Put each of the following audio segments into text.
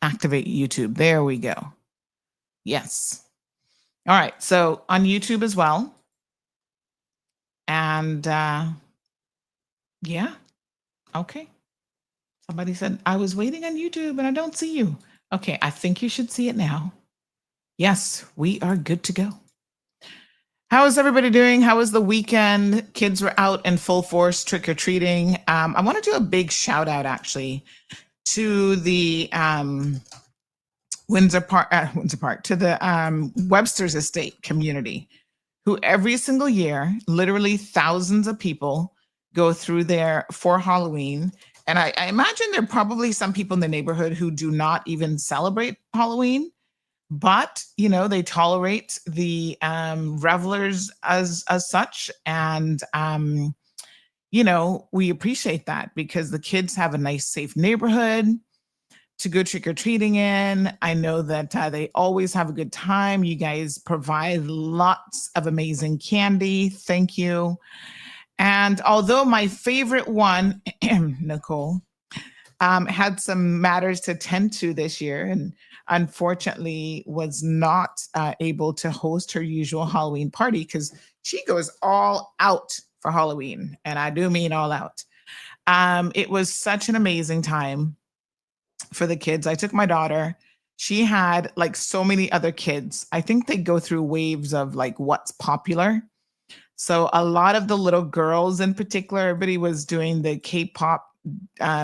activate YouTube. There we go. Yes. All right. So on YouTube as well. And yeah. Okay. Somebody said, I was waiting on YouTube and I don't see you. Okay. I think you should see it now. Yes, we are good to go. How is everybody doing? How was the weekend? Kids were out in full force trick-or-treating. I want to do a big shout out actually to the Windsor Park, to the Webster's Estate community, who every single year, literally thousands of people go through there for Halloween. And I imagine there are probably some people in the neighborhood who do not even celebrate Halloween, but they tolerate the revelers as such. And we appreciate that because the kids have a nice, safe neighborhood to go trick-or-treating in. I know that they always have a good time. You guys provide lots of amazing candy. Thank you. And although my favorite one, Nicole, had some matters to tend to this year and unfortunately was not able to host her usual Halloween party because she goes all out for Halloween. And I do mean all out. It was such an amazing time for the kids. I took my daughter. She had like so many other kids. I think they go through waves of like what's popular. So a lot of the little girls in particular, everybody was doing the K-pop,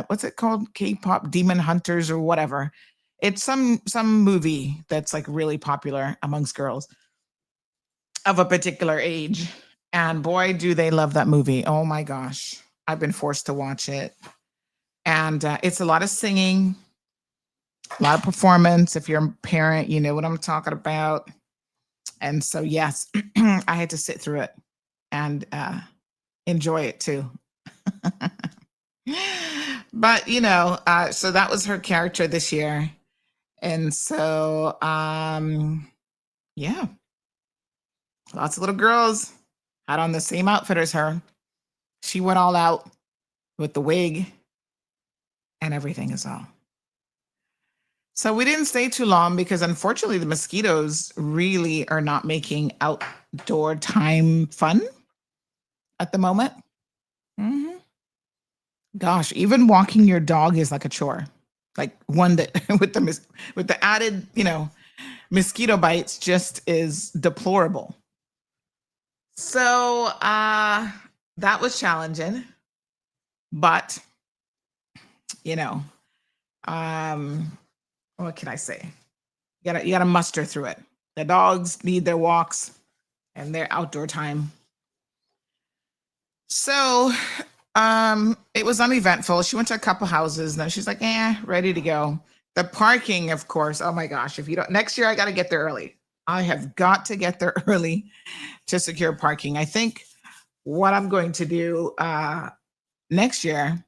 what's it called? K-pop Demon Hunters or whatever. It's some movie that's like really popular amongst girls of a particular age. And boy, do they love that movie. Oh my gosh. I've been forced to watch it. And it's a lot of singing, a lot of performance. If you're a parent, you know what I'm talking about. And so, yes, I had to sit through it and enjoy it too. But, so that was her character this year. And so, yeah, lots of little girls had on the same outfit as her. She went all out with the wig and everything as well. So we didn't stay too long because unfortunately the mosquitoes really are not making outdoor time fun at the moment. Mm-hmm. Gosh, even walking your dog is like a chore. Like one that with the added, mosquito bites just is deplorable. So that was challenging, but what can I say? You gotta muster through it. The dogs need their walks and their outdoor time. So it was uneventful. She went to a couple houses, and then she's like, ready to go. The parking, of course. Oh my gosh. If you don't, next year I got to get there early. I have got to get there early to secure parking. I think what I'm going to do next year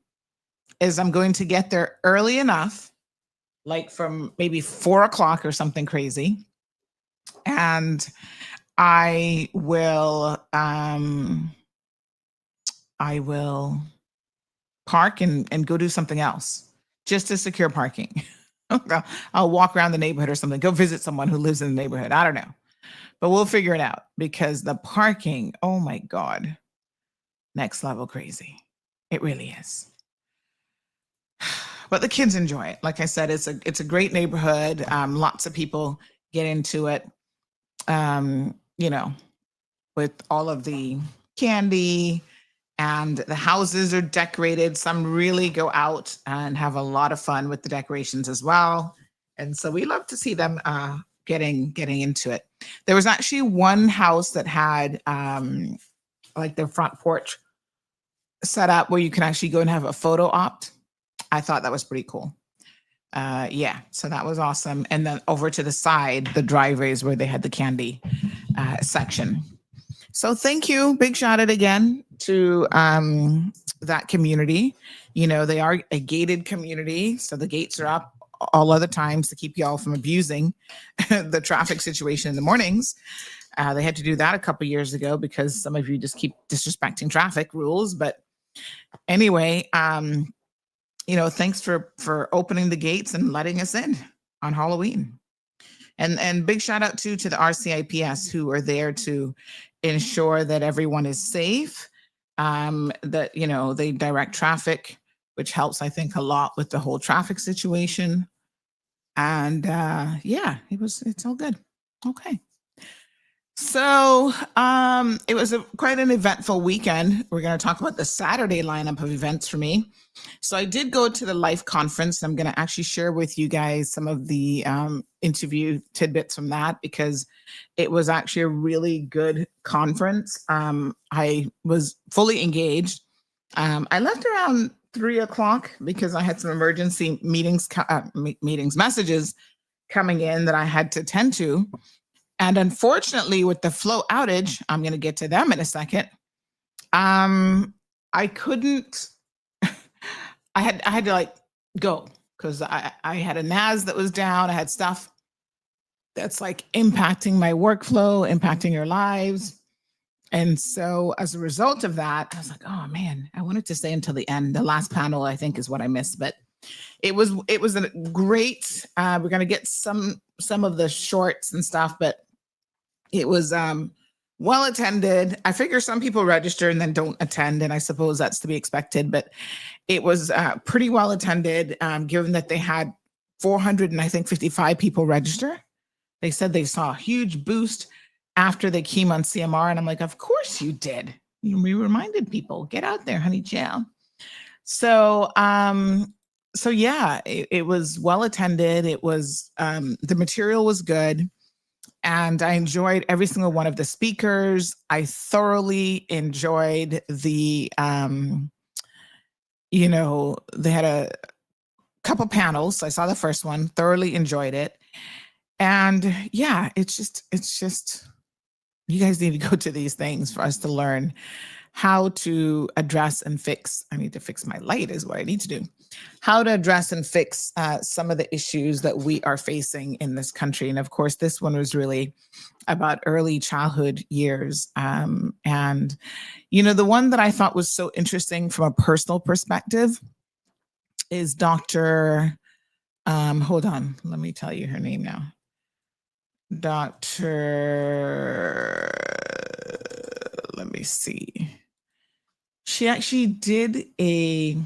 is I'm going to get there early enough, like from maybe 4:00 or something crazy. And I will park and go do something else just to secure parking. I'll walk around the neighborhood or something, go visit someone who lives in the neighborhood. I don't know, but we'll figure it out because the parking, oh my God, next level crazy. It really is. But the kids enjoy it. Like I said, it's a great neighborhood. Lots of people get into it, with all of the candy, and the houses are decorated. Some really go out and have a lot of fun with the decorations as well. And so we love to see them getting into it. There was actually one house that had like their front porch set up where you can actually go and have a photo opt. I thought that was pretty cool. So that was awesome. And then over to the side, the driveways where they had the candy section. So thank you. Big shout out again to that community. They are a gated community, so the gates are up all other times to keep y'all from abusing the traffic situation in the mornings. They had to do that a couple years ago because some of you just keep disrespecting traffic rules. But anyway, thanks for opening the gates and letting us in. on Halloween. And big shout out to the RCIPS who are there to ensure that everyone is safe. That they direct traffic, which helps I think a lot with the whole traffic situation. And yeah, it's all good. Okay. So it was quite an eventful weekend. We're going to talk about the Saturday lineup of events for me. So I did go to the Life conference. I'm going to actually share with you guys some of the interview tidbits from that because it was actually a really good conference. I was fully engaged. I left around 3 o'clock because I had some emergency messages coming in that I had to attend to. And unfortunately, with the flow outage, I'm going to get to them in a second. I couldn't. I had to like go because I had a NAS that was down. I had stuff that's like impacting my workflow, impacting your lives. And so as a result of that, I was like, oh man, I wanted to stay until the end. The last panel, I think, is what I missed, but it was a great. We're gonna get some of the shorts and stuff, but it was well attended. I figure some people register and then don't attend, and I suppose that's to be expected, but it was pretty well attended, given that they had 455 people register. They said they saw a huge boost after they came on CMR, and I'm like, of course you did. We reminded people, get out there, honey child. So yeah, it was well attended. It was the material was good. And I enjoyed every single one of the speakers. I thoroughly enjoyed the, they had a couple panels. I saw the first one, thoroughly enjoyed it. And yeah, it's just, you guys need to go to these things for us to learn how to address and fix. I need to fix my light is what I need to do. How to address and fix some of the issues that we are facing in this country. And of course, this one was really about early childhood years. And, the one that I thought was so interesting from a personal perspective is Dr. Hold on, let me tell you her name now. Dr. Let me see. She actually did a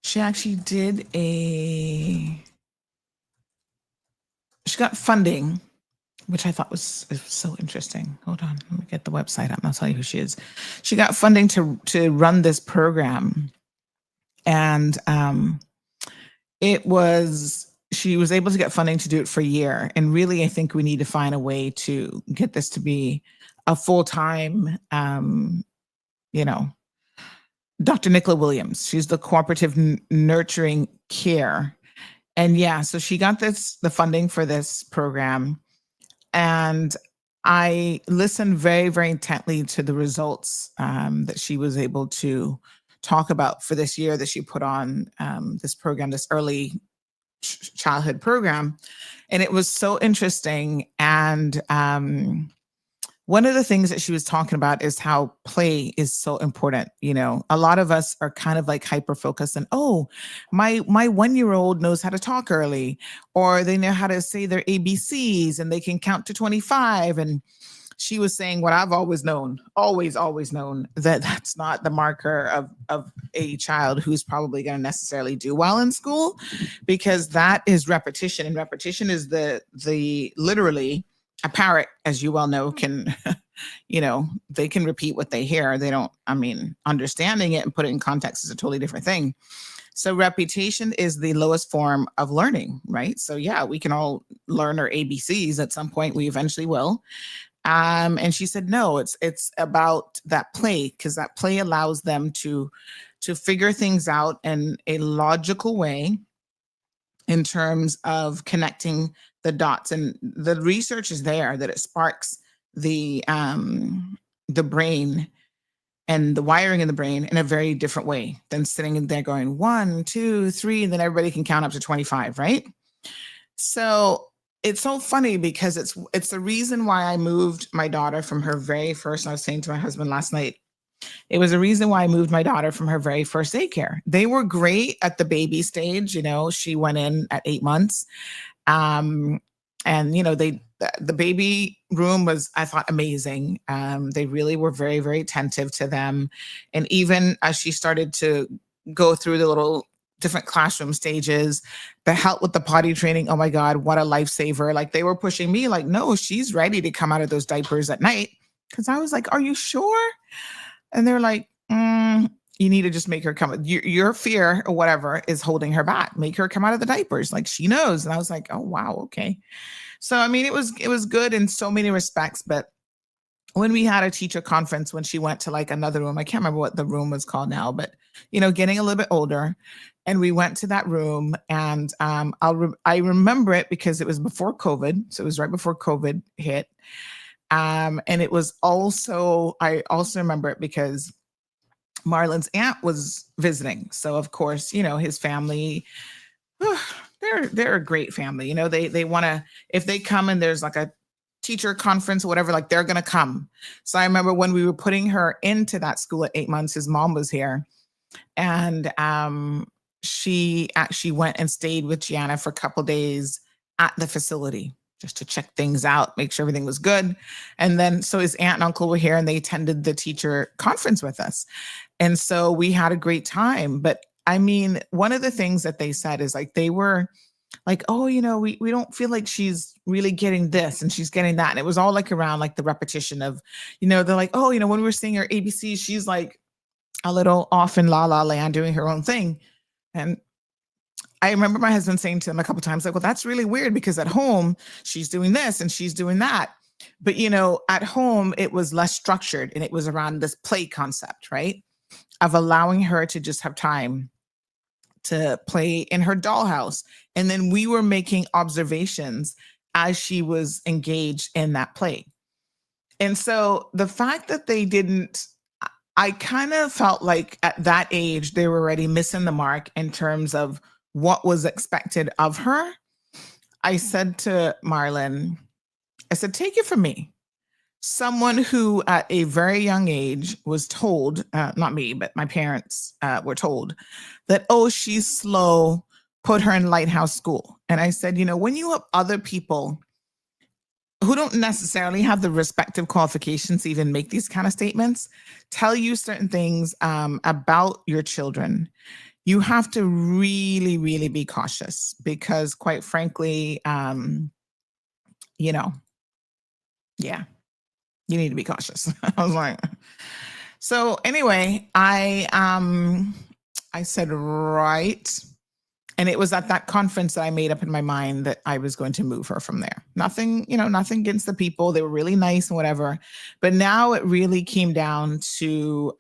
she got funding, which I thought was so interesting. Hold on, let me get the website up and I'll tell you who she is. She got funding to run this program. And she was able to get funding to do it for a year. And really, I think we need to find a way to get this to be a full-time, Dr. Nicola Williams. She's the cooperative nurturing care. And yeah, so she got the funding for this program. And I listened very, very intently to the results that she was able to talk about for this year that she put on this program, this early childhood program. And it was so interesting. And one of the things that she was talking about is how play is so important. A lot of us are kind of like hyper focused and, oh, my 1-year-old knows how to talk early, or they know how to say their ABCs and they can count to 25. And she was saying what I've always known, always known, that that's not the marker of a child who's probably going to necessarily do well in school, because that is repetition. And repetition is the literally a parrot, as you well know, can, they can repeat what they hear. They don't, understanding it and put it in context is a totally different thing. So repetition is the lowest form of learning, right? So yeah, we can all learn our ABCs at some point. We eventually will. And she said, no, it's about that play, because that play allows them to figure things out in a logical way in terms of connecting the dots. And the research is there that it sparks the brain and the wiring in the brain in a very different way than sitting there going 1, 2, 3, and then everybody can count up to 25, right? So it's so funny because it's the reason why I moved my daughter from her very first, I was saying to my husband last night, It was a reason why I moved my daughter from her very first daycare. They were great at the baby stage. She went in at 8 months. Um, and the baby room was, I thought, amazing. They really were very, very attentive to them. And even as she started to go through the little different classroom stages, the help with the potty training, oh my God, what a lifesaver. Like, they were pushing me like, no, she's ready to come out of those diapers at night. Cause I was like, are you sure? And they're like, you need to just make her come. Your fear or whatever is holding her back. Make her come out of the diapers. Like, she knows. And I was like, oh wow, okay. So I mean, it was good in so many respects. But when we had a teacher conference, when she went to like another room, I can't remember what the room was called now, but getting a little bit older, and we went to that room, and I remember it because it was before COVID, so it was right before COVID hit. And it was also, I also remember it because Marlon's aunt was visiting. So of course, his family, they're a great family. They want to, if they come and there's like a teacher conference or whatever, like, they're going to come. So I remember when we were putting her into that school at 8 months, his mom was here, and she actually went and stayed with Gianna for a couple days at the facility just to check things out, make sure everything was good. And then, so his aunt and uncle were here, and they attended the teacher conference with us. And so we had a great time. But I mean, one of the things that they said is like, they were like, oh, we don't feel like she's really getting this and she's getting that. And it was all like around like the repetition of, they're like, oh, when we were seeing her ABC, she's like a little off in la la land doing her own thing. And I remember my husband saying to him a couple of times, like, well, that's really weird because at home she's doing this and she's doing that. But, at home it was less structured, and it was around this play concept, right? Of allowing her to just have time to play in her dollhouse. And then we were making observations as she was engaged in that play. And so the fact that they didn't, I kind of felt like at that age, they were already missing the mark in terms of what was expected of her. I said to Marlon, I said, take it from me. Someone who at a very young age was told, not me, but my parents were told that, oh, she's slow, put her in Lighthouse School. And I said, when you have other people who don't necessarily have the respective qualifications to even make these kind of statements, tell you certain things about your children, you have to really, really be cautious because, quite frankly, yeah, you need to be cautious. I was like, so anyway, I said, right. And it was at that conference that I made up in my mind that I was going to move her from there. Nothing, nothing against the people. They were really nice and whatever. But now it really came down to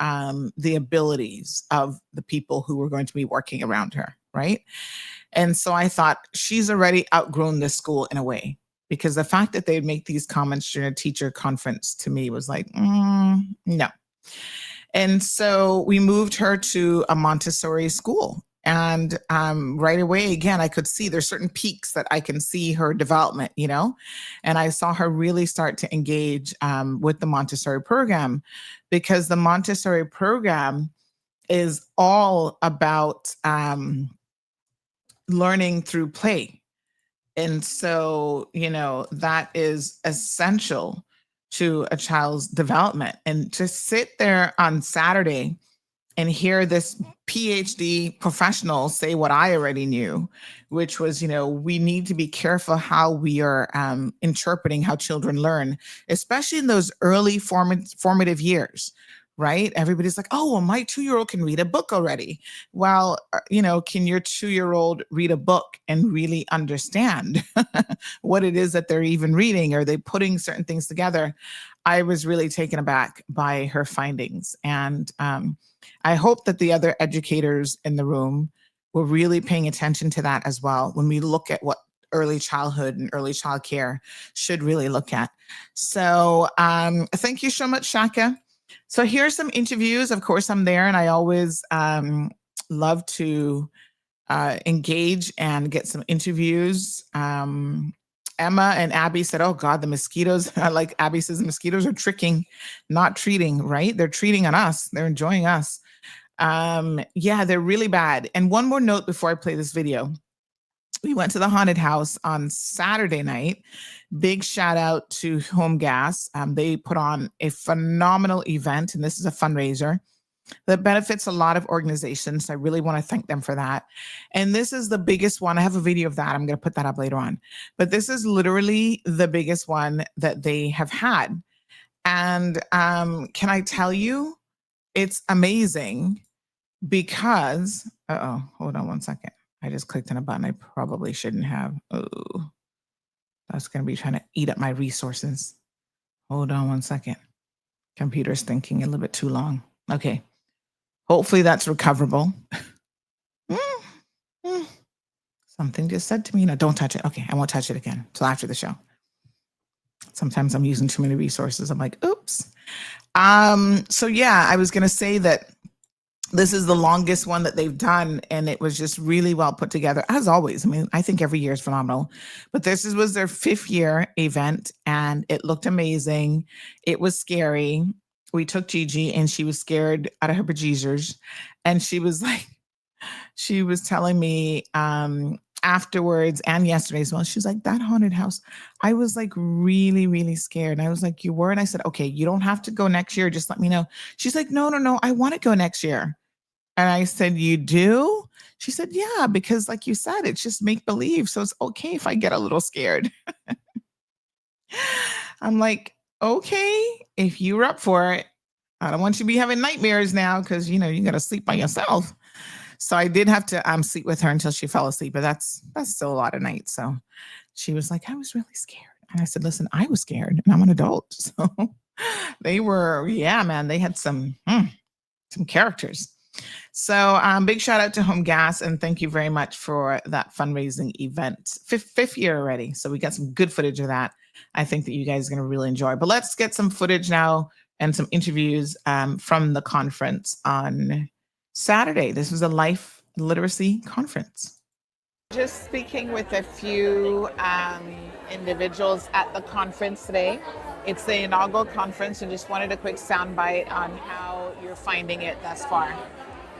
the abilities of the people who were going to be working around her, right? And so I thought, she's already outgrown this school in a way, because the fact that they'd make these comments during a teacher conference to me was like, no. And so we moved her to a Montessori school. And right away, again, I could see there's certain peaks that I can see her development, and I saw her really start to engage with the Montessori program, because the Montessori program is all about learning through play. And so, that is essential to a child's development. And to sit there on Saturday and hear this PhD professional say what I already knew, which was, we need to be careful how we are interpreting how children learn, especially in those early formative years, right? Everybody's like, oh, well, my 2-year-old can read a book already. Well, can your 2-year-old read a book and really understand what it is that they're even reading? Are they putting certain things together? I was really taken aback by her findings. And I hope that the other educators in the room were really paying attention to that as well, when we look at what early childhood and early child care should really look at. So thank you so much, Shaka. So here's some interviews. Of course, I'm there, and I always love to engage and get some interviews. Emma and Abby said, oh God, the mosquitoes, like Abby says, the mosquitoes are tricking, not treating, right? They're treating on us. They're enjoying us. Yeah, they're really bad. And one more note before I play this video. We went to the haunted house on Saturday night. Big shout out to Home Gas. They put on a phenomenal event, and this is a fundraiser that benefits a lot of organizations. I really want to thank them for that. And this is the biggest one. I have a video of that. I'm going to put that up later on. But this is literally the biggest one that they have had. And can I tell you, it's amazing because, hold on one second. I just clicked on a button I probably shouldn't have. Oh, that's going to be trying to eat up my resources. Hold on one second. Computer's thinking a little bit too long. Okay. Hopefully that's recoverable. Something just said to me, no, don't touch it. Okay, I won't touch it again until after the show. Sometimes I'm using too many resources. I'm like, oops. So yeah, I was going to say that this is the longest one that they've done, and it was just really well put together, as always. I mean, I think every year is phenomenal, but this was their 5th year event, and it looked amazing. It was scary. We took Gigi, and she was scared out of her bejesus, and she was like, she was telling me afterwards and yesterday as well, she's like, that haunted house, I was like really, really scared. And I was like, you were? And I said, okay, you don't have to go next year. Just let me know. She's like, no, I want to go next year. And I said, you do? She said, yeah, because like you said, it's just make believe. So it's okay if I get a little scared. I'm like, okay, if you're up for it, I don't want you to be having nightmares now because, you got to sleep by yourself. So I did have to sleep with her until she fell asleep, but that's still a lot of nights. So she was like, I was really scared. And I said, listen, I was scared and I'm an adult. So they were, yeah, man, they had some characters. So big shout out to Home Gas, and thank you very much for that fundraising event. Fifth year already. So we got some good footage of that. I think that you guys are going to really enjoy. But let's get some footage now and some interviews from the conference on Saturday. This was a life literacy conference. Just speaking with a few individuals at the conference today. It's the inaugural conference, and just wanted a quick soundbite on how you're finding it thus far.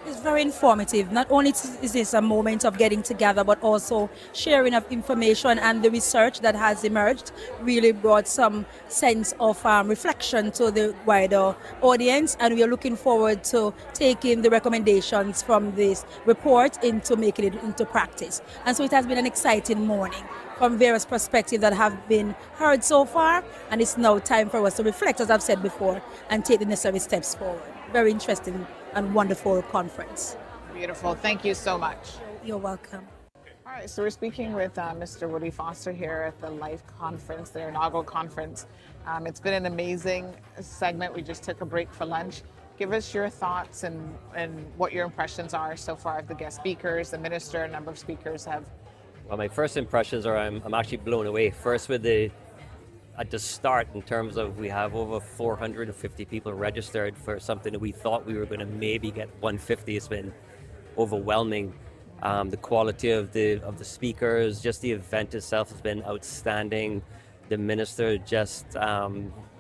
It's very informative. Not only is this a moment of getting together, but also sharing of information, and the research that has emerged really brought some sense of reflection to the wider audience, and we are looking forward to taking the recommendations from this report into making it into practice. And so it has been an exciting morning from various perspectives that have been heard so far, and it's now time for us to reflect, as I've said before, and take the necessary steps forward. Very interesting and wonderful conference. Beautiful. Thank you so much. You're welcome. All right, so we're speaking with Mr. Woody Foster here at the Life Conference, their inaugural conference. It's been an amazing segment. We just took a break for lunch. Give us your thoughts and what your impressions are so far of the guest speakers, the minister, a number of speakers have. Well, my first impressions are I'm actually blown away. First with at the start, in terms of we have over 450 people registered for something that we thought we were going to maybe get 150. It's been overwhelming. The quality of the speakers, just the event itself has been outstanding. The minister just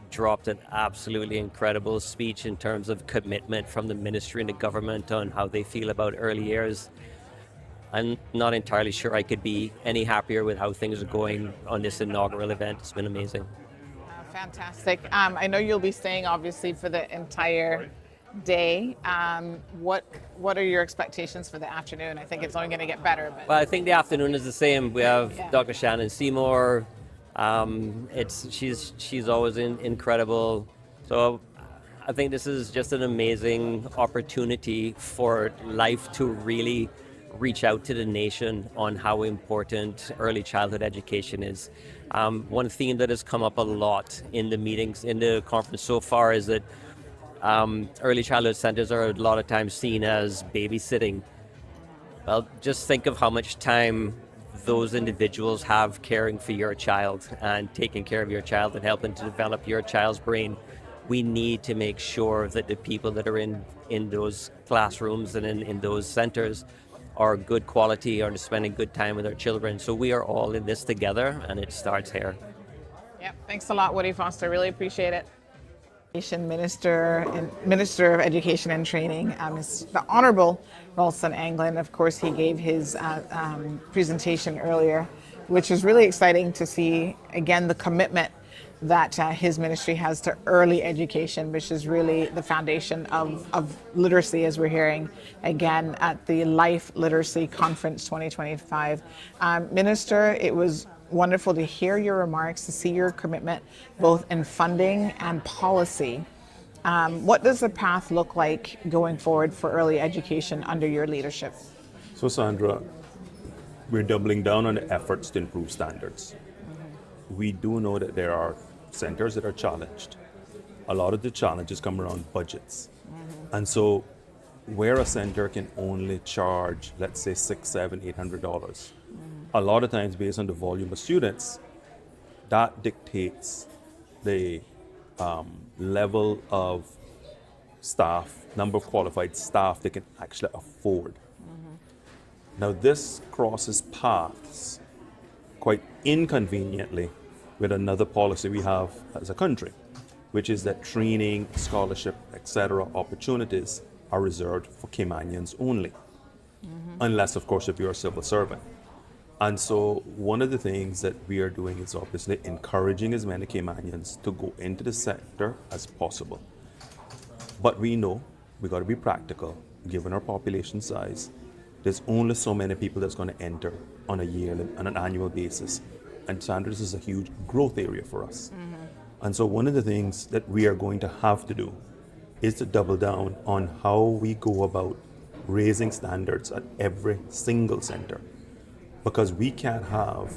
dropped an absolutely incredible speech in terms of commitment from the ministry and the government on how they feel about early years. I'm not entirely sure I could be any happier with how things are going on this inaugural event. It's been amazing. Fantastic. I know you'll be staying obviously for the entire day. What are your expectations for the afternoon? I think it's only going to get better. But... Well, I think the afternoon is the same. We have Dr. Shannon Seymour. She's always incredible. So I think this is just an amazing opportunity for Life to really reach out to the nation on how important early childhood education is. One theme that has come up a lot in the meetings, in the conference so far, is that early childhood centers are a lot of times seen as babysitting. Well, just think of how much time those individuals have caring for your child and taking care of your child and helping to develop your child's brain. We need to make sure that the people that are in those classrooms and in those centers or good quality or spending good time with our children. So we are all in this together, and it starts here. Yep. Thanks a lot, Woody Foster. Really appreciate it. Minister of Education and Training, is the Honorable Ralston Anglin. Of course, he gave his presentation earlier, which is really exciting to see, again, the commitment that his ministry has to early education, which is really the foundation of literacy, as we're hearing again at the Life Literacy Conference 2025. Minister, it was wonderful to hear your remarks, to see your commitment both in funding and policy. What does the path look like going forward for early education under your leadership? So Sandra, we're doubling down on the efforts to improve standards. We do know that there are centers that are challenged. A lot of the challenges come around budgets. And so where a center can only charge, let's say $600, $700, $800, a lot of times based on the volume of students, that dictates the level of staff, number of qualified staff they can actually afford. Now this crosses paths quite inconveniently with another policy we have as a country, which is that training, scholarship, etc. opportunities are reserved for Caymanians only, unless of course if you're a civil servant. And so one of the things that we are doing is obviously encouraging as many Caymanians to go into the sector as possible. But we know we got to be practical, given our population size. There's only so many people that's going to enter on a yearly, on an annual basis. And Sandra, this is a huge growth area for us. And so one of the things that we are going to have to do is to double down on how we go about raising standards at every single center. Because we can't have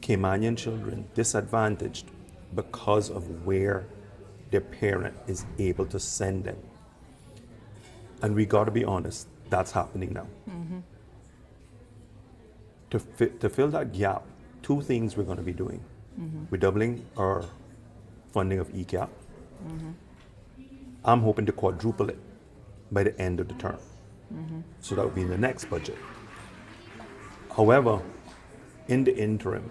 Caymanian children disadvantaged because of where their parent is able to send them. And we got to be honest, that's happening now. To fill that gap, two things we're going to be doing. We're doubling our funding of ECAP. I'm hoping to quadruple it by the end of the term. So that would be in the next budget. However, in the interim,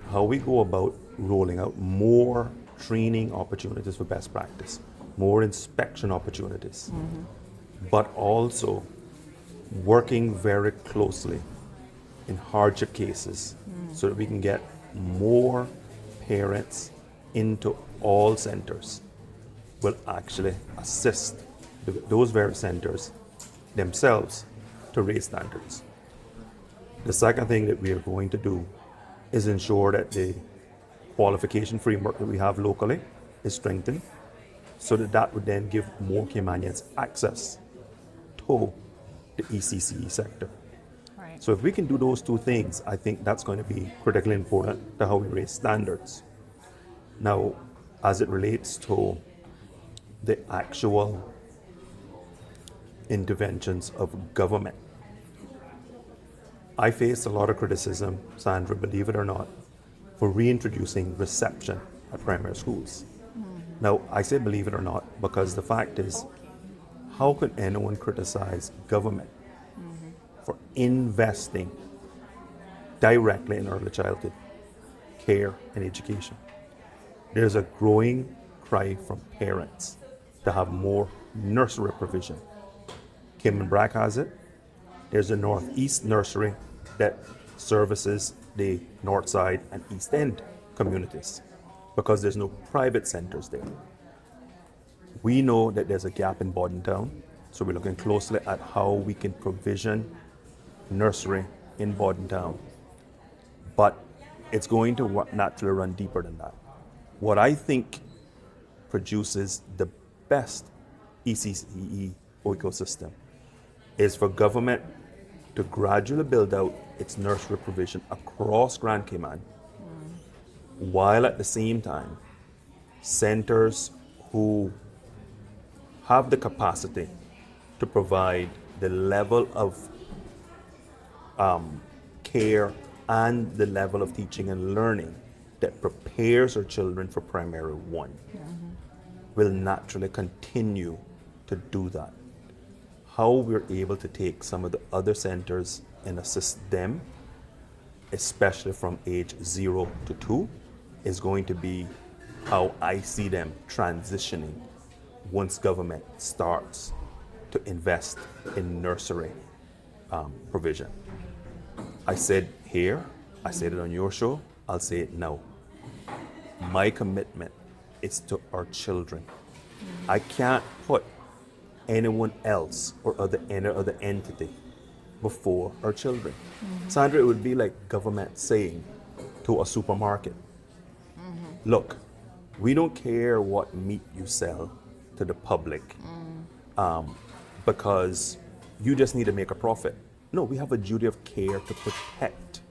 how we go about rolling out more training opportunities for best practice, more inspection opportunities, but also working very closely in hardship cases so that we can get more parents into all centers will actually assist those very centers themselves to raise standards. The second thing that we are going to do is ensure that the qualification framework that we have locally is strengthened so that that would then give more Caymanians access to the ECCE sector. Right. So if we can do those two things, I think that's going to be critically important to how we raise standards. Now, as it relates to the actual interventions of government, I faced a lot of criticism, Sandra, believe it or not, for reintroducing reception at primary schools. Now, I say believe it or not because the fact is, how could anyone criticize government for investing directly in early childhood care and education? There's a growing cry from parents to have more nursery provision. Kim and Brack has it. There's a Northeast Nursery that services the North Side and East End communities because there's no private centers there. We know that there's a gap in Bordentown, so we're looking closely at how we can provision nursery in Bordentown. But it's going to naturally run deeper than that. What I think produces the best ECCE ecosystem is for government to gradually build out its nursery provision across Grand Cayman, while at the same time, centers who have the capacity to provide the level of care and the level of teaching and learning that prepares our children for primary one will naturally continue to do that. how we're able to take some of the other centers and assist them, especially from age 0 to 2, is going to be how I see them transitioning once government starts to invest in nursery provision. I said here, I said it on your show, I'll say it now. My commitment is to our children. I can't put anyone else or any other entity before our children. Sandra, it would be like government saying to a supermarket, look, we don't care what meat you sell to the public because you just need to make a profit. No, we have a duty of care to protect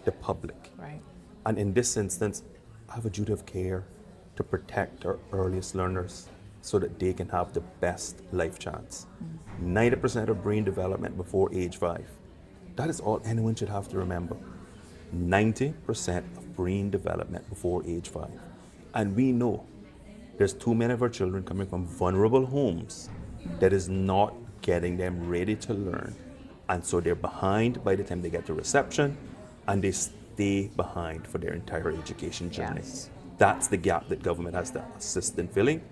the public. Right. And in this instance, I have a duty of care to protect our earliest learners so that they can have the best life chance. 90% of brain development before age 5. That is all anyone should have to remember. 90% of brain development before age 5. And we know there's too many of our children coming from vulnerable homes that is not getting them ready to learn. And so they're behind by the time they get to reception, and they stay behind for their entire education journey. Yes. That's the gap that government has to assist in filling.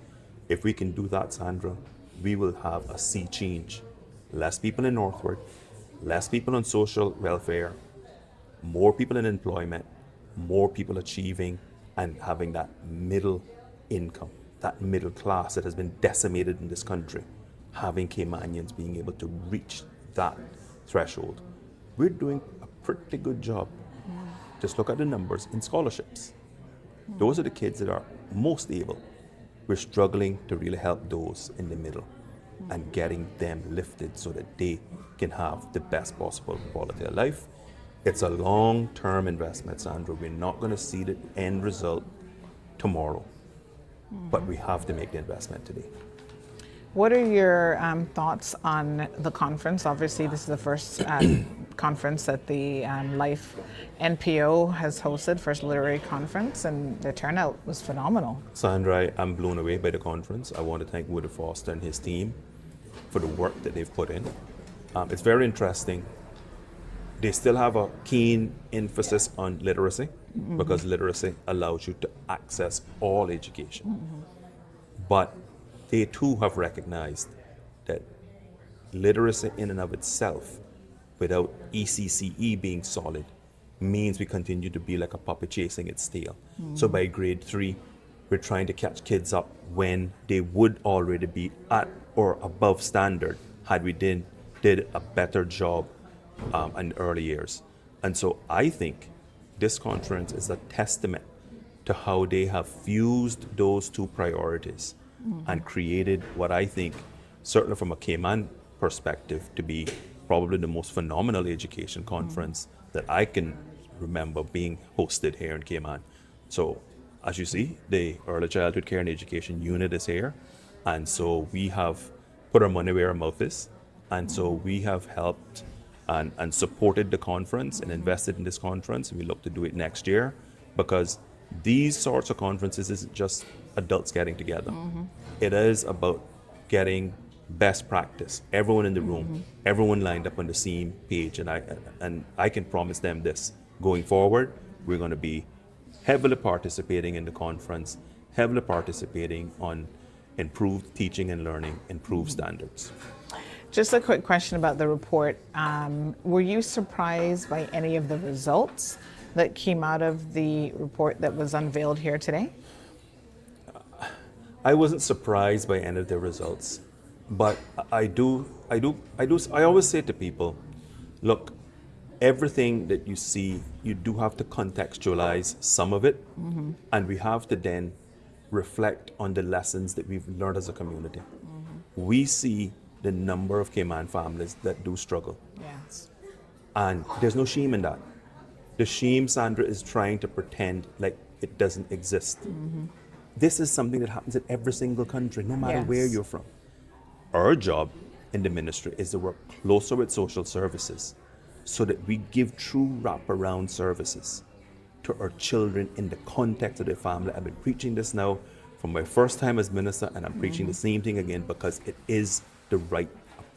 If we can do that, Sandra, we will have a sea change. Less people in Northward, less people on social welfare, more people in employment, more people achieving and having that middle income, that middle class that has been decimated in this country, having Caymanians being able to reach that threshold. We're doing a pretty good job. Just look at the numbers in scholarships. Those are the kids that are most able. We're struggling to really help those in the middle and getting them lifted so that they can have the best possible quality of life. It's a long-term investment, Sandra. We're not going to see the end result tomorrow, but we have to make the investment today. What are your thoughts on the conference? Obviously, this is the first conference that the Life NPO has hosted, first literary conference, and the turnout was phenomenal. Sandra, I'm blown away by the conference. I want to thank Woody Foster and his team for the work that they've put in. It's very interesting. They still have a keen emphasis on literacy because literacy allows you to access all education. But they too have recognized that literacy in and of itself, without ECCE being solid, means we continue to be like a puppy chasing its tail. So by grade 3, we're trying to catch kids up when they would already be at or above standard had we did a better job in early years. And so I think this conference is a testament to how they have fused those two priorities and created what I think, certainly from a Cayman perspective, to be probably the most phenomenal education conference that I can remember being hosted here in Cayman. So as you see, the Early Childhood Care and Education Unit is here. And so we have put our money where our mouth is. And so we have helped and supported the conference and invested in this conference. We look to do it next year because these sorts of conferences isn't just adults getting together. It is about getting best practice. Everyone in the room, everyone lined up on the same page. And I can promise them this. Going forward, we're going to be heavily participating in the conference, heavily participating on improved teaching and learning, improved standards. Just a quick question about the report. Were you surprised by any of the results that came out of the report that was unveiled here today? I wasn't surprised by any of the results, but I always say to people, look, everything that you see, you do have to contextualize some of it, and we have to then reflect on the lessons that we've learned as a community. We see the number of Cayman families that do struggle. Yes. And there's no shame in that. The shame, Sandra, is trying to pretend like it doesn't exist. This is something that happens in every single country, no matter where you're from. Our job in the ministry is to work closer with social services so that we give true wraparound services to our children in the context of their family. I've been preaching this now from my first time as minister, and I'm preaching the same thing again because it is the right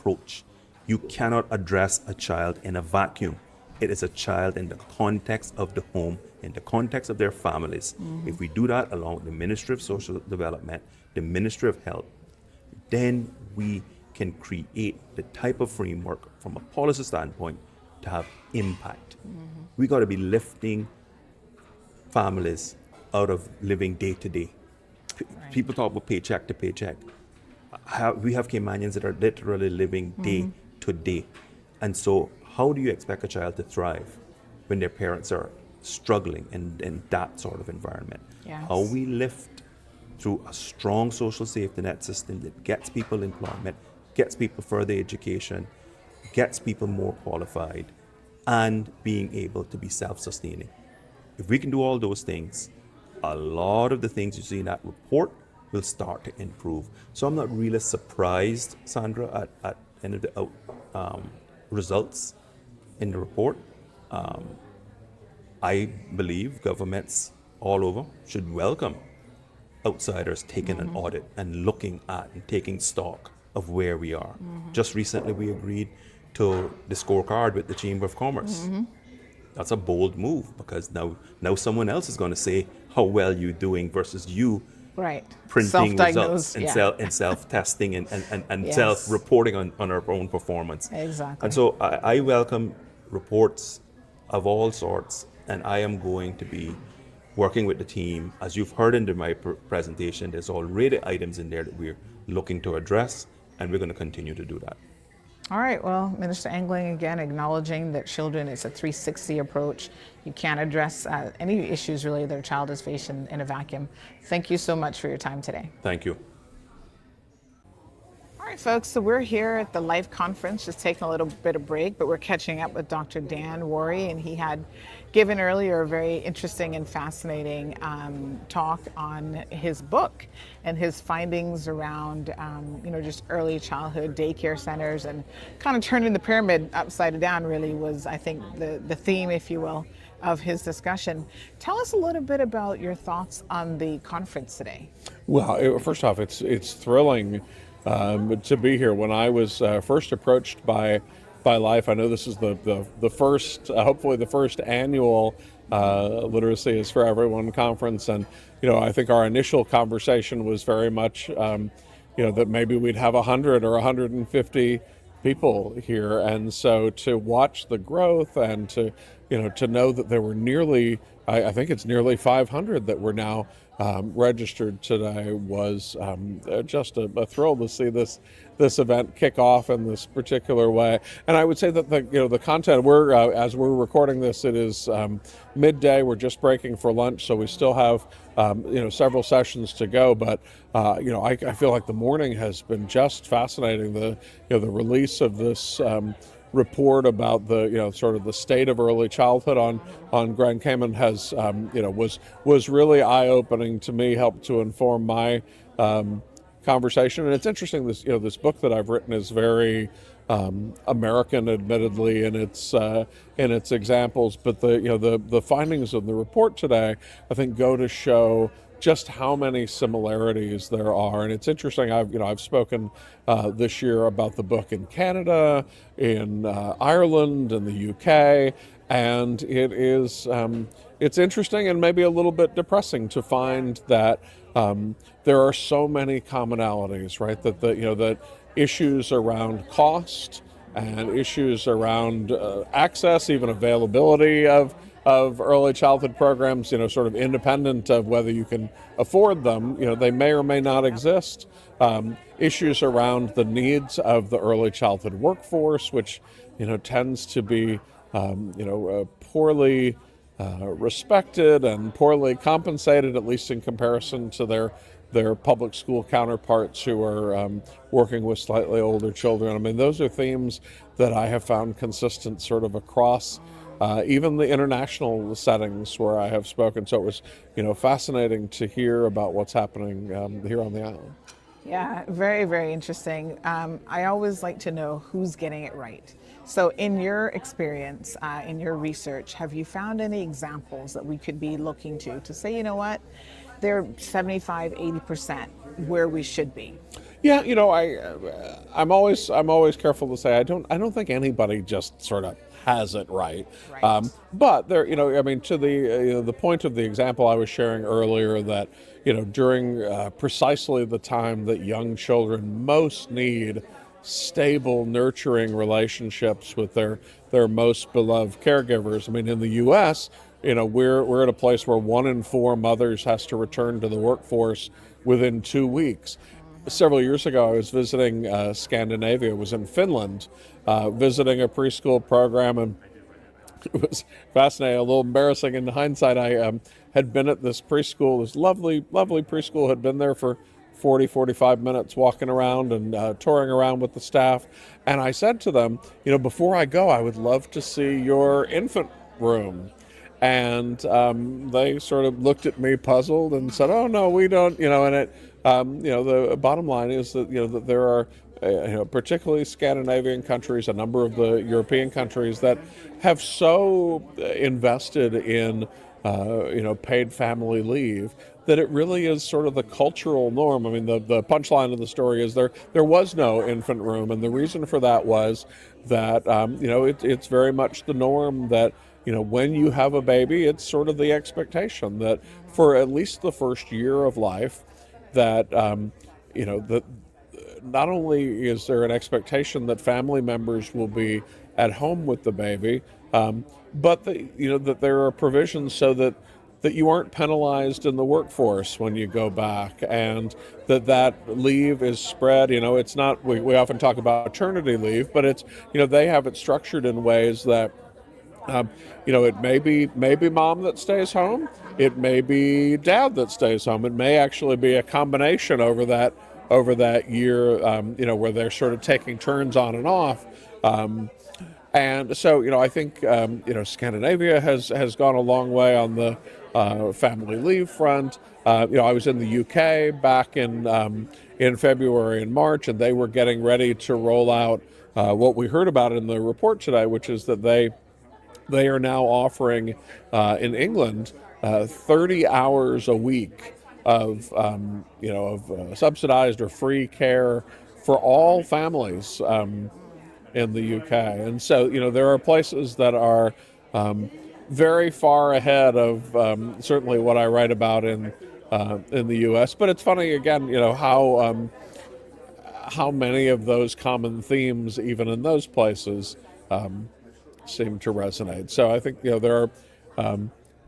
approach. You cannot address a child in a vacuum. It is a child in the context of the home, in the context of their families. If we do that along with the Ministry of Social Development, the Ministry of Health, then we can create the type of framework from a policy standpoint to have impact. We got to be lifting families out of living day to day. People talk about paycheck to paycheck. We have Caymanians that are literally living day to day. And so how do you expect a child to thrive when their parents are struggling in that sort of environment? Yes. How we lift through a strong social safety net system that gets people employment, gets people further education, gets people more qualified, and being able to be self-sustaining. If we can do all those things, a lot of the things you see in that report will start to improve. So I'm not really surprised, Sandra, at any of the results in the report. I believe governments all over should welcome outsiders taking an audit and looking at and taking stock of where we are. Just recently we agreed to the scorecard with the Chamber of Commerce. That's a bold move because now someone else is going to say how well you're doing versus you Right. printing results Self-diagnose, and, yeah. self-testing and Yes. self-reporting on our own performance. Exactly. And so I welcome reports of all sorts, and I am going to be working with the team. As you've heard in my presentation, there's already items in there that we're looking to address, and we're going to continue to do that. All right, well, Minister Engling, again, acknowledging that children, it's a 360 approach. You can't address any issues really that a child is facing in a vacuum. Thank you so much for your time today. Thank you. All right, folks, so we're here at the Life Conference, just taking a little bit of break, but we're catching up with Dr. Dan Worry, and he had given earlier a very interesting and fascinating talk on his book and his findings around, just early childhood daycare centers, and kind of turning the pyramid upside down really was, I think, the theme, if you will, of his discussion. Tell us a little bit about your thoughts on the conference today. Well, first off, it's thrilling to be here. When I was first approached by Life, I know this is the first, hopefully the first annual Literacy is for Everyone conference, and I think our initial conversation was very much that maybe we'd have 100 or 150 people here, and so to watch the growth and to know that there were nearly, I think it's nearly 500 that were now registered today was just a thrill to see this event kick off in this particular way. And I would say that the content, as we're recording this, it is midday. We're just breaking for lunch, so we still have several sessions to go. But I feel like the morning has been just fascinating. The release of this report about the sort of the state of early childhood on Grand Cayman has was really eye-opening to me, helped to inform my conversation. And it's interesting, this book that I've written is very American, admittedly, in its examples, but the findings of the report today, I think, go to show just how many similarities there are. And it's interesting, I've spoken this year about the book in Canada, in Ireland, in the UK, and it's interesting and maybe a little bit depressing to find that there are so many commonalities, right? That issues around cost and issues around access, even availability of early childhood programs, sort of independent of whether you can afford them, they may or may not exist. Issues around the needs of the early childhood workforce, which, tends to be, poorly respected and poorly compensated, at least in comparison to their public school counterparts who are working with slightly older children. I mean, those are themes that I have found consistent sort of across even the international settings where I have spoken. So it was, fascinating to hear about what's happening here on the island. Yeah, very, very interesting. I always like to know who's getting it right. So in your experience, in your research, have you found any examples that we could be looking to say, they're 75, 80% where we should be? Yeah, I'm always careful to say I don't think anybody just sort of has it right. Right. But there, I mean, to the point of the example I was sharing earlier, that during precisely the time that young children most need stable, nurturing relationships with their most beloved caregivers. I mean, in the U.S., we're at a place where 1 in 4 mothers has to return to the workforce within 2 weeks. Several years ago, I was visiting Scandinavia. I was in Finland, visiting a preschool program, and it was fascinating. A little embarrassing in hindsight. I had been at this preschool, this lovely, lovely preschool. Had been there for 40, 45 minutes, walking around and touring around with the staff. And I said to them, before I go, I would love to see your infant room. And they sort of looked at me puzzled and said, "Oh no, we don't." The bottom line is that that there are, particularly Scandinavian countries, a number of the European countries that have so invested in paid family leave that it really is sort of the cultural norm. I mean, the punchline of the story is there was no infant room, and the reason for that was that it's very much the norm that when you have a baby, it's sort of the expectation that for at least the first year of life, that that not only is there an expectation that family members will be at home with the baby, but that there are provisions so that you aren't penalized in the workforce when you go back, and that leave is spread. It's not, we often talk about maternity leave, but it's, they have it structured in ways that it may be mom that stays home. It may be dad that stays home. It may actually be a combination over that year, where they're sort of taking turns on and off. And so, I think, Scandinavia has gone a long way on the family leave front. I was in the UK back in February and March, and they were getting ready to roll out what we heard about in the report today, which is that they are now offering in England 30 hours a week of subsidized or free care for all families in the UK. And so there are places that are very far ahead of certainly what I write about in the US. But it's funny again, how many of those common themes, even in those places, seem to resonate. So I think there are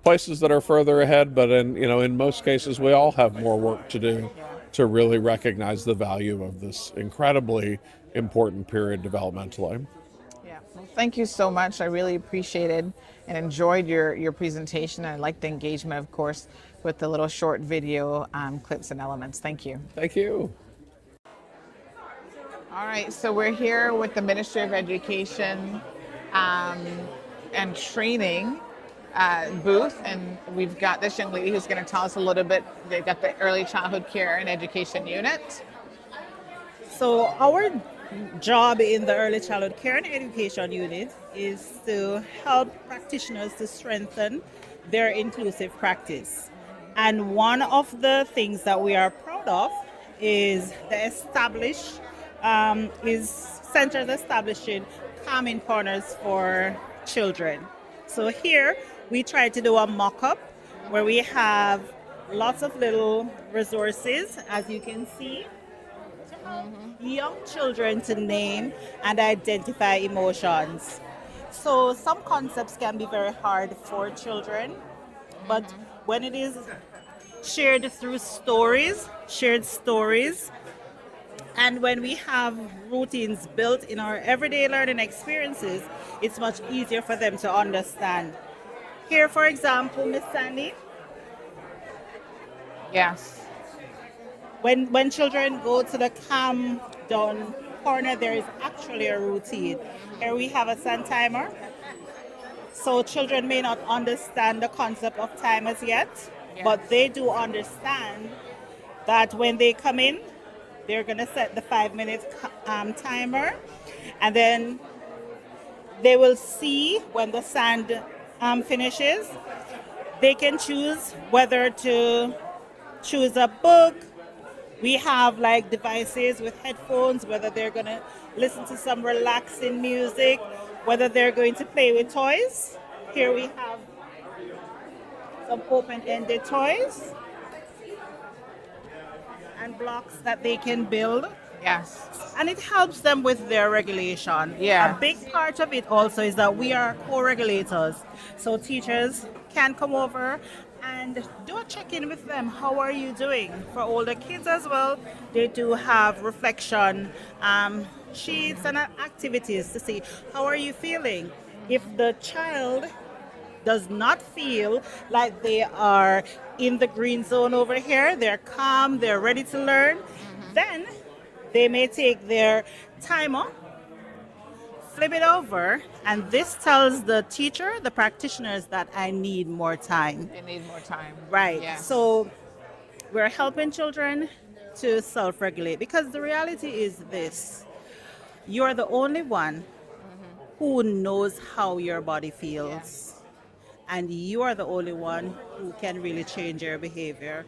places that are further ahead, but in most cases we all have more work to do to really recognize the value of this incredibly important period developmentally. Yeah. Well, thank you so much. I really appreciated and enjoyed your presentation. I liked the engagement, of course, with the little short video clips and elements. Thank you. Thank you. All right, so we're here with the Ministry of Education and Training booth, and we've got this young lady who's going to tell us a little bit. They've got the Early Childhood Care and Education Unit. So our job in the Early Childhood Care and Education Unit is to help practitioners to strengthen their inclusive practice. And one of the things that we are proud of is centers establishing calming corners for children. So here we try to do a mock-up where we have lots of little resources, as you can see, to help young children to name and identify emotions. So some concepts can be very hard for children, but when it is shared through shared stories, and when we have routines built in our everyday learning experiences, it's much easier for them to understand. Here, for example, Miss Sandy. Yes. When children go to the calm down corner, there is actually a routine. Here we have a sun timer. So children may not understand the concept of time as yet, but they do understand that when they come in, they're going to set the 5-minute timer, and then they will see when the sand finishes. They can choose whether to choose a book, We have like devices with headphones, whether they're going to listen to some relaxing music, whether they're going to play with toys. Here we have some open-ended toys and blocks that they can build. Yes. And it helps them with their regulation. Yeah. A big part of it also is that we are co-regulators. So teachers can come over and do a check-in with them. How are you doing? For older kids as well, they do have reflection sheets and activities to see how are you feeling. If the child does not feel like they are in the green zone over here, they're calm, they're ready to learn, then they may take their timer, flip it over, and this tells the teacher, the practitioners, that I need more time. They need more time. Right. Yes. So we're helping children to self-regulate because the reality is this. You're the only one who knows how your body feels. And you are the only one who can really change your behavior.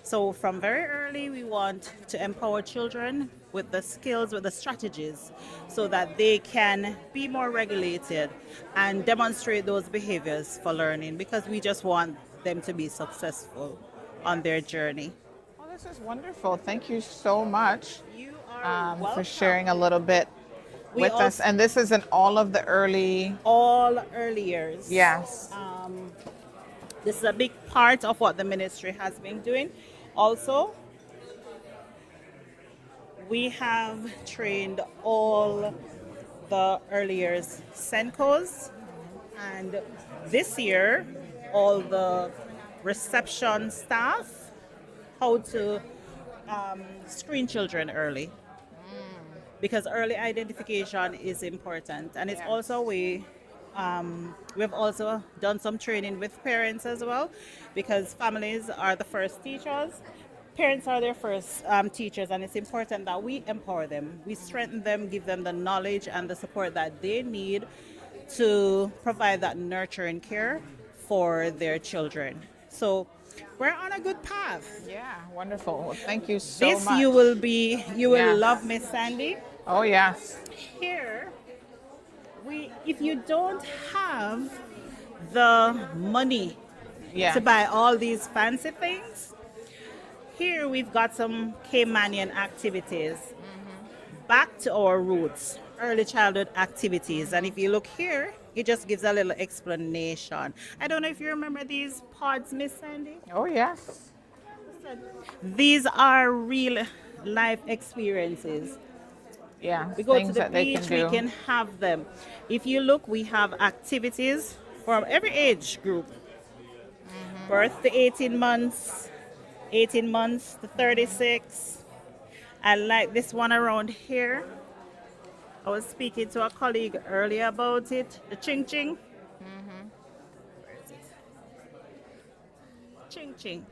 So from very early, we want to empower children with the skills, with the strategies, so that they can be more regulated and demonstrate those behaviors for learning, because we just want them to be successful on their journey. Well, this is wonderful. Thank you so much You are for welcome. sharing a little bit We with us. also- And this is in all of the early. All early years. Yes. This is a big part of what the ministry has been doing. Also, we have trained all the early years Senkos, and this year, all the reception staff, how to screen children early. Because early identification is important, and it's also a way. We've also done some training with parents as well, because families are the first teachers. Parents are their first teachers, and it's important that we empower them. We strengthen them, give them the knowledge and the support that they need to provide that nurturing care for their children. So we're on a good path. Yeah, wonderful. Well, thank you so This much. you will Yes. love, Miss Sandy. Oh, yes. Here, if you don't have the money Yeah. to buy all these fancy things, here we've got some Caymanian activities. Back to our roots, early childhood activities. And if you look here, it just gives a little explanation. I don't know if you remember these pods, Miss Sandy. Oh, yes. These are real life experiences. Yeah. We go to things the that they beach, can do. we can have them. If you look, we have activities from every age group. Birth to 18 months, 18 months to 36. I like this one around here. I was speaking to a colleague earlier about it, the ching ching. Where is it? Ching ching.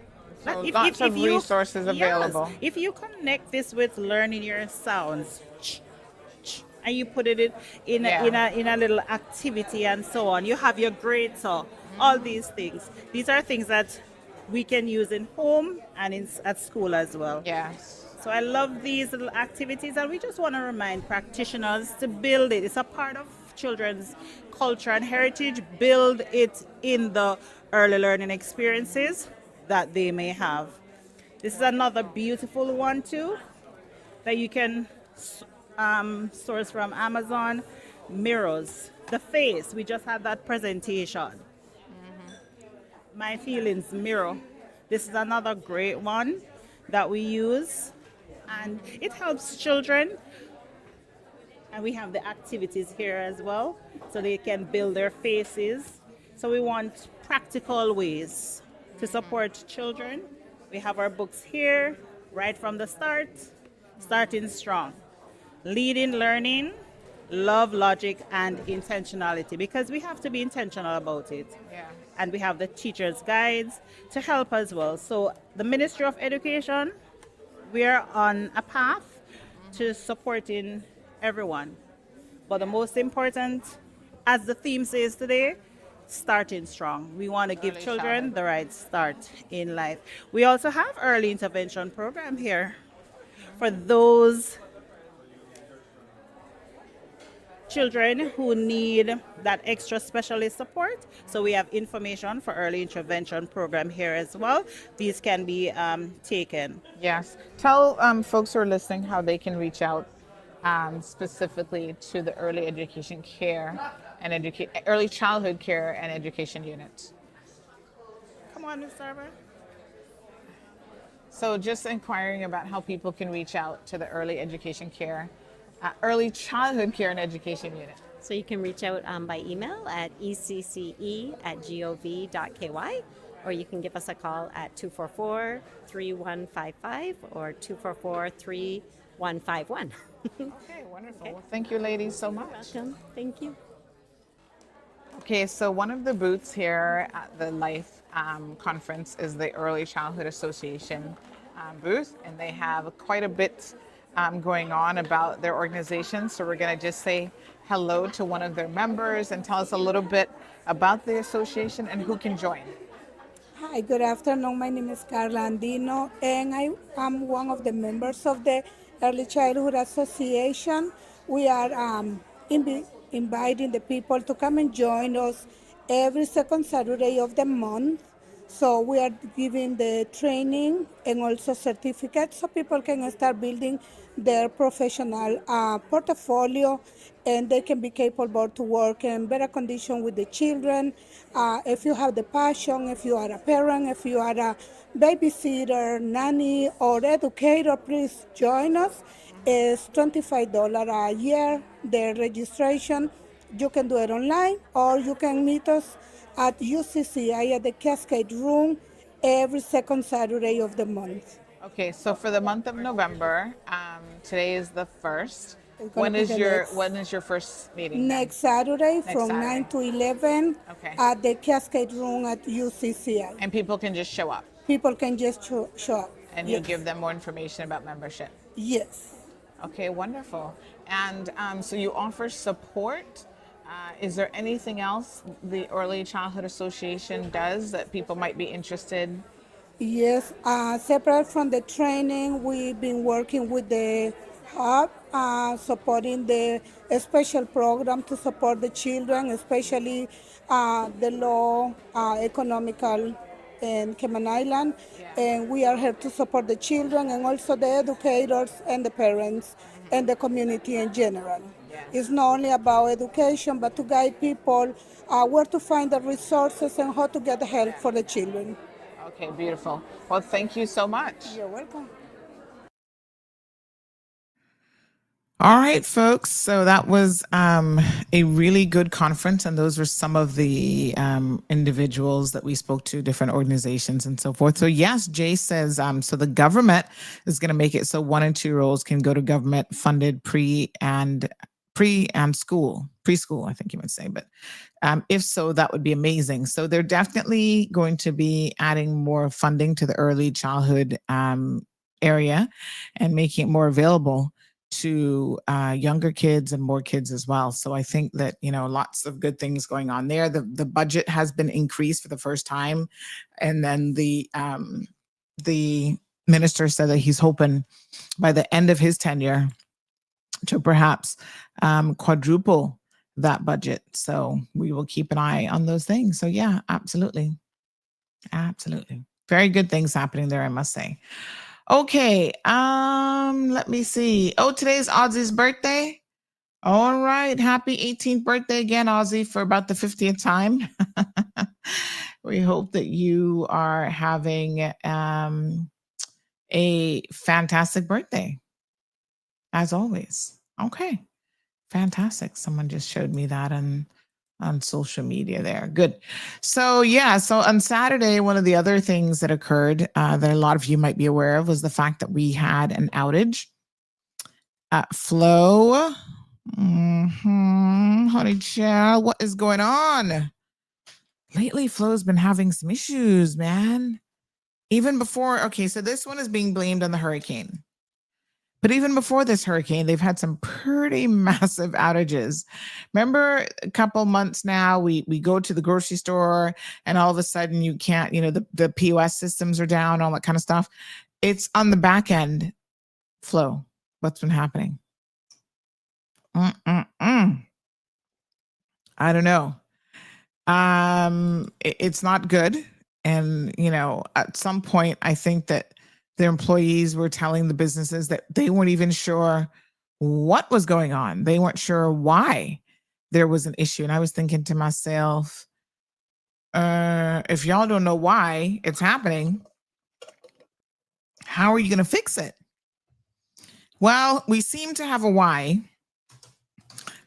So But lots of you- resources yes, available. if you connect this with learning your sounds, and you put it in a little activity and so on, you have your grater, all these things. These are things that we can use in home and at school as well. Yes. So I love these little activities, and we just want to remind practitioners to build it. It's a part of children's culture and heritage. Build it in the early learning experiences that they may have. This is another beautiful one too that you can source from Amazon. Mirrors, the face. We just had that presentation. My Feelings mirror. This is another great one that we use, and it helps children. And we have the activities here as well, so they can build their faces. So we want practical ways to support children. We have our books here, right from the start, starting strong. Leading learning, love, logic, and intentionality, because we have to be intentional about it. Yeah. And we have the teacher's guides to help as well. So the Ministry of Education, we are on a path to supporting everyone. But the most important, as the theme says today, starting strong. We want to give children the right start in life. We also have early intervention program here for those children who need that extra specialist support. So we have information for early intervention program here as well. These can be taken. Yes. Tell folks who are listening how they can reach out specifically to the early education care and early childhood care and education unit. Come on, Ms. Sarver. So just inquiring about how people can reach out to the early education care, early childhood care and education unit. So you can reach out by email at ecce@gov.ky, or you can give us a call at 244-3155 or 244-3151. Okay, wonderful. Okay. Well, thank you, ladies, so much. Welcome. Thank you. Okay, so one of the booths here at the Life conference is the Early Childhood Association booth, and they have quite a bit going on about their organization. So we're going to just say hello to one of their members and tell us a little bit about the association and who can join. Hi, good afternoon. My name is Carla Andino, and I am one of the members of the Early Childhood Association. We are inviting the people to come and join us every second Saturday of the month. So we are giving the training and also certificates so people can start building their professional portfolio, and they can be capable to work in better condition with the children. If you have the passion, if you are a parent, if you are a babysitter, nanny, or educator, please join us. It's $25 a year, the registration. You can do it online, or you can meet us at UCCI at the Cascade Room every second Saturday of the month. Okay, so for the month of November, today is the 1st. When is your first meeting? Next Saturday from 9 to 11 at the Cascade Room at UCCI. And people can just show up? People can just show up. And you give them more information about membership? Yes. Okay, wonderful. And so you offer support. Is there anything else the Early Childhood Association does that people might be interested? Yes, separate from the training, we've been working with the hub, supporting the special program to support the children, especially the low economical in Cayman Island. And we are here to support the children and also the educators and the parents and the community in general. It's not only about education, but to guide people where to find the resources and how to get help for the children. Okay, beautiful. Well, thank you so much. You're welcome. All right, folks. So that was a really good conference, and those were some of the individuals that we spoke to, different organizations and so forth. So yes, Jay says, so the government is going to make it so 1 and 2 year olds can go to government-funded preschool, I think you would say, but if so, that would be amazing. So they're definitely going to be adding more funding to the early childhood area and making it more available to younger kids and more kids as well. So I think that, lots of good things going on there. The budget has been increased for the first time. And then the minister said that he's hoping by the end of his tenure to perhaps quadruple that budget. So we will keep an eye on those things. So yeah, absolutely. Absolutely. Very good things happening there, I must say. Okay, let me see. Oh, today's Ozzy's birthday. All right, happy 18th birthday again, Ozzy, for about the 50th time. We hope that you are having a fantastic birthday, as always. Okay, fantastic. Someone just showed me that on social media there. Good. So yeah, so on Saturday, one of the other things that occurred that a lot of you might be aware of was the fact that we had an outage. Flo, honey child, what is going on? Lately, Flo's been having some issues, man. Even before, okay, so this one is being blamed on the hurricane. But even before this hurricane, they've had some pretty massive outages. Remember a couple months now, we go to the grocery store and all of a sudden you can't, the POS systems are down, all that kind of stuff. It's on the back end Flo, what's been happening? Mm-mm-mm. I don't know. It's not good. And, at some point, I think that their employees were telling the businesses that they weren't even sure what was going on. They weren't sure why there was an issue. And I was thinking to myself, if y'all don't know why it's happening, how are you going to fix it? Well, we seem to have a why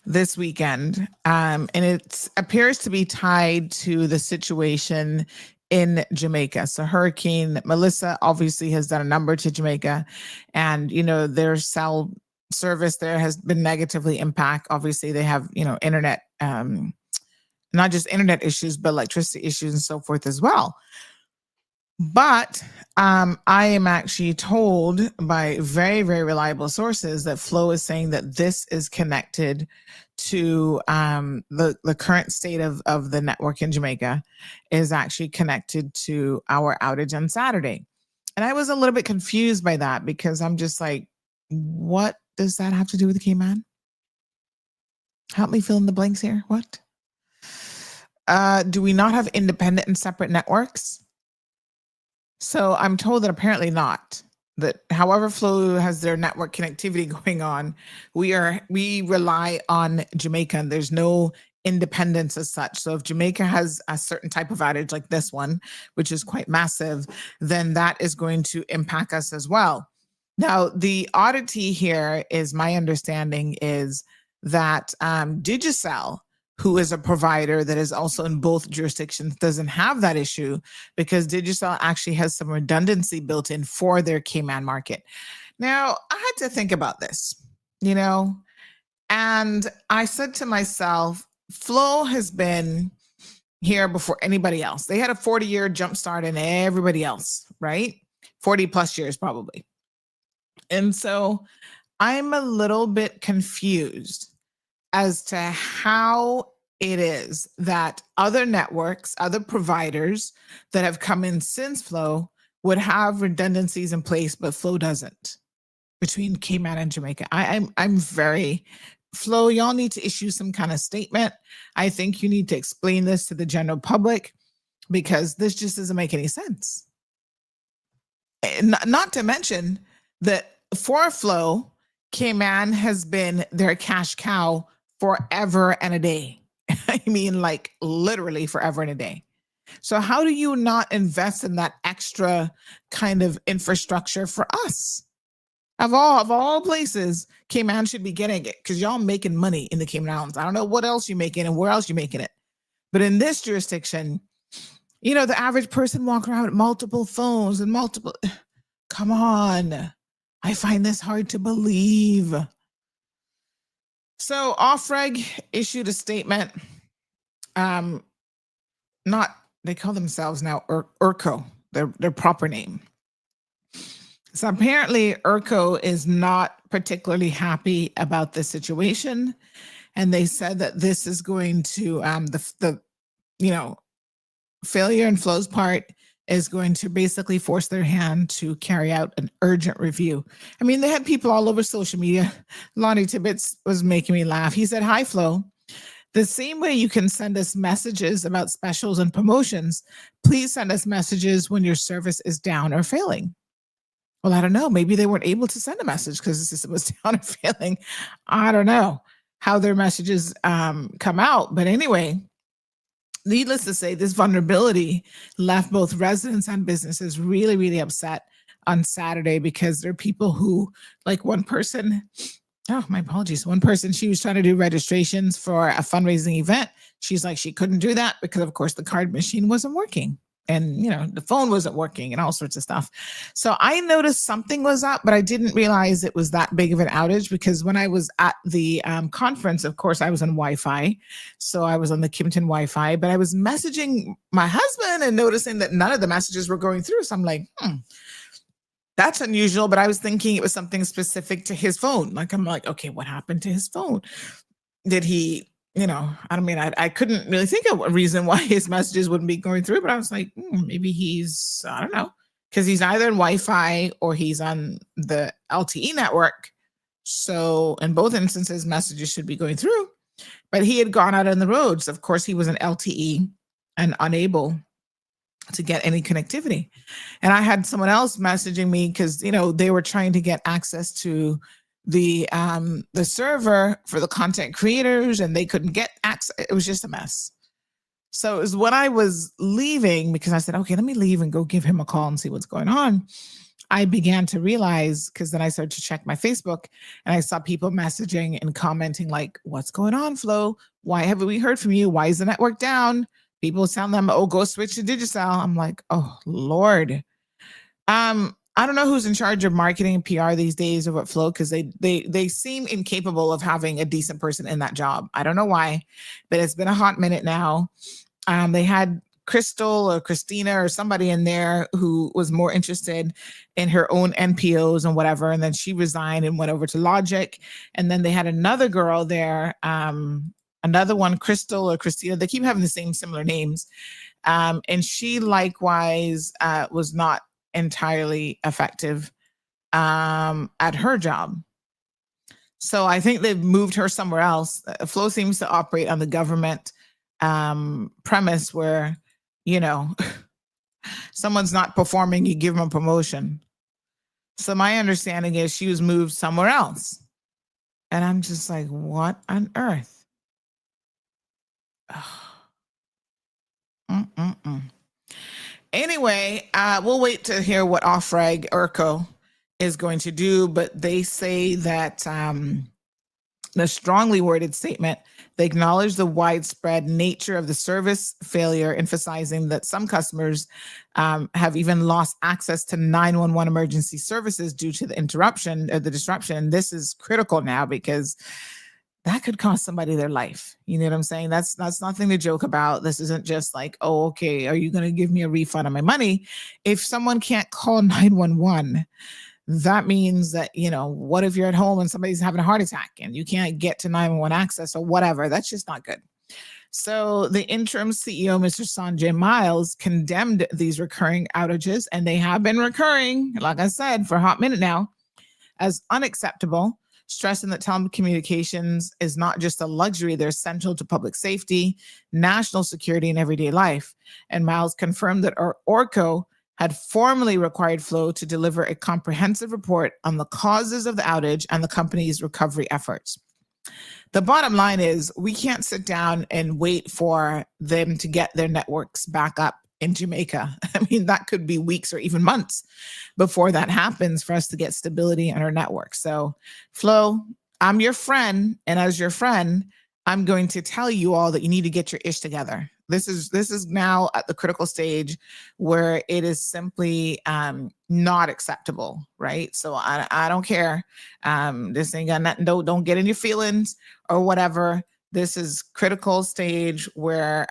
this weekend, and it appears to be tied to the situation in Jamaica. So Hurricane Melissa obviously has done a number to Jamaica, and their cell service there has been negatively impacted. Obviously, they have internet, not just internet issues, but electricity issues and so forth as well. But I am actually told by very, very reliable sources that Flo is saying that this is connected to the current state of the network in Jamaica is actually connected to our outage on Saturday. And I was a little bit confused by that because I'm just like, what does that have to do with the Cayman? Help me fill in the blanks here. What? Do we not have independent and separate networks? So I'm told that apparently not. That however Flo has their network connectivity going on, we rely on Jamaica. And there's no independence as such. So if Jamaica has a certain type of outage like this one, which is quite massive, then that is going to impact us as well. Now, the oddity here is my understanding is that Digicel, who is a provider that is also in both jurisdictions, doesn't have that issue because Digicel actually has some redundancy built in for their Cayman market. Now, I had to think about this, and I said to myself, Flo has been here before anybody else. They had a 40-year jump start in everybody else, right? 40 plus years probably. And so I'm a little bit confused as to how it is that other networks, other providers that have come in since Flo would have redundancies in place, but Flo doesn't between Cayman and Jamaica. I'm very Flo, y'all need to issue some kind of statement. I think you need to explain this to the general public because this just doesn't make any sense. Not to mention that for Flo, Cayman has been their cash cow forever and a day. I mean, like literally forever and a day. So how do you not invest in that extra kind of infrastructure for us? Of all places, Cayman should be getting it because y'all making money in the Cayman Islands. I don't know what else you're making and where else you're making it. But in this jurisdiction, the average person walking around with multiple phones and multiple, come on. I find this hard to believe. So Offreg issued a statement. They call themselves now ERCO, their proper name. So apparently ERCO is not particularly happy about the situation. And they said that this is going to, the failure in Flo's part is going to basically force their hand to carry out an urgent review. I mean, they had people all over social media. Lonnie Tibbetts was making me laugh. He said, "Hi, Flo. The same way you can send us messages about specials and promotions, please send us messages when your service is down or failing." Well, I don't know. Maybe they weren't able to send a message because the system was down or failing. I don't know how their messages come out. But anyway, needless to say, this vulnerability left both residents and businesses really, really upset on Saturday because there are people who, like one person, my apologies. One person, she was trying to do registrations for a fundraising event. She's like, she couldn't do that because, of course, the card machine wasn't working. And, the phone wasn't working and all sorts of stuff. So I noticed something was up, but I didn't realize it was that big of an outage because when I was at the conference, of course, I was on Wi-Fi. So I was on the Kimpton Wi-Fi, but I was messaging my husband and noticing that none of the messages were going through. So I'm like, that's unusual. But I was thinking it was something specific to his phone. I'm like, okay, what happened to his phone? Did he... I couldn't really think of a reason why his messages wouldn't be going through, but I was like, maybe he's, I don't know, because he's either in Wi-Fi or he's on the LTE network. So in both instances, messages should be going through. But he had gone out on the roads. Of course, he was an LTE and unable to get any connectivity. And I had someone else messaging me because, you know, they were trying to get access to the server for the content creators, and they couldn't get access. It was just a mess. So it was when I was leaving, because I said, okay, let me leave and go give him a call and see what's going on. I began to realize, because then I started to check my Facebook and I saw people messaging and commenting like, what's going on, Flo? Why haven't we heard from you? Why is the network down? People telling them, oh, go switch to Digicel. I'm like, oh, Lord. I don't know who's in charge of marketing and PR these days over at Flo, because they seem incapable of having a decent person in that job. I don't know why, but it's been a hot minute now. They had Crystal or Christina or somebody in there who was more interested in her own NPOs and whatever. And then she resigned and went over to Logic. And then they had another girl there, another one, Crystal or Christina. They keep having the same similar names. And she likewise was not entirely effective at her job. So I think they've moved her somewhere else. Flo seems to operate on the government premise where, you know, someone's not performing, you give them a promotion. So my understanding is she was moved somewhere else. And I'm just like, what on earth? Anyway, we'll wait to hear what Offreg ERCO is going to do, but they say that the strongly worded statement, they acknowledge the widespread nature of the service failure, emphasizing that some customers have even lost access to 911 emergency services due to the interruption or the disruption. This is critical now because that could cost somebody their life. You know what I'm saying? That's nothing to joke about. This isn't just like, oh, okay, are you going to give me a refund on my money? If someone can't call 911, that means that, you know, what if you're at home and somebody's having a heart attack and you can't get to 911 access or whatever? That's just not good. So the interim CEO, Mr. Sanjay Miles, condemned these recurring outages, and they have been recurring, like I said, for a hot minute now, as unacceptable, stressing that telecommunications is not just a luxury, they're essential to public safety, national security, and everyday life. And Miles confirmed that ORCO had formally required Flo to deliver a comprehensive report on the causes of the outage and the company's recovery efforts. The bottom line is we can't sit down and wait for them to get their networks back up in Jamaica. I mean, that could be weeks or even months before that happens for us to get stability in our network. So, Flo, I'm your friend, and as your friend, I'm going to tell you all that you need to get your ish together. This is now at the critical stage where it is simply not acceptable, right? So I don't care. This ain't got nothing. Don't get in your feelings or whatever. This is critical stage where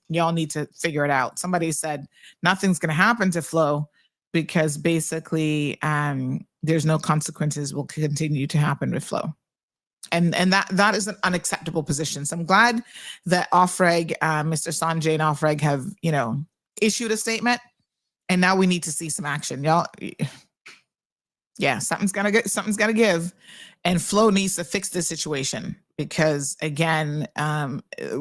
y'all need to figure it out. Somebody said nothing's going to happen to Flo because basically there's no consequences will continue to happen with Flo. And that is an unacceptable position. So I'm glad that Offreg, Mr. Sanjay and Offreg have, you know, issued a statement, and now we need to see some action, y'all. Yeah, something's gonna give, and Flo needs to fix this situation because again,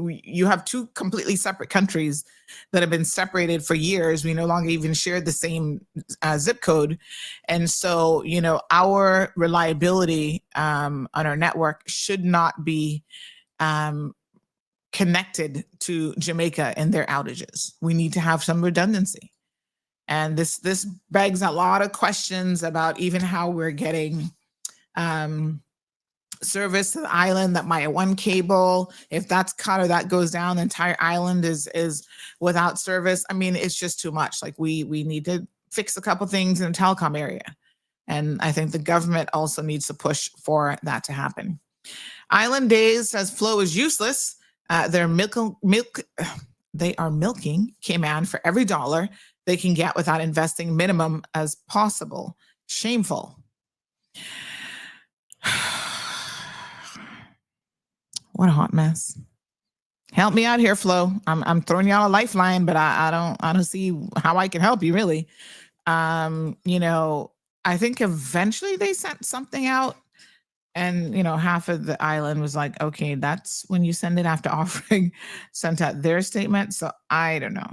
you have two completely separate countries that have been separated for years. We no longer even share the same zip code, and so you know our reliability on our network should not be connected to Jamaica and their outages. We need to have some redundancy. And this begs a lot of questions about even how we're getting service to the island, that my one cable, if that's cut or that goes down, the entire island is without service. I mean, it's just too much. Like we need to fix a couple things in the telecom area. And I think the government also needs to push for that to happen. Island Days says Flo is useless. They are milking Cayman for every dollar they can get without investing minimum as possible. Shameful. What a hot mess. Help me out here, Flo. I'm throwing y'all a lifeline, but I don't see how I can help you really. You know, I think eventually they sent something out, and you know, half of the island was like, okay, that's when you send it after offering sent out their statement. So I don't know.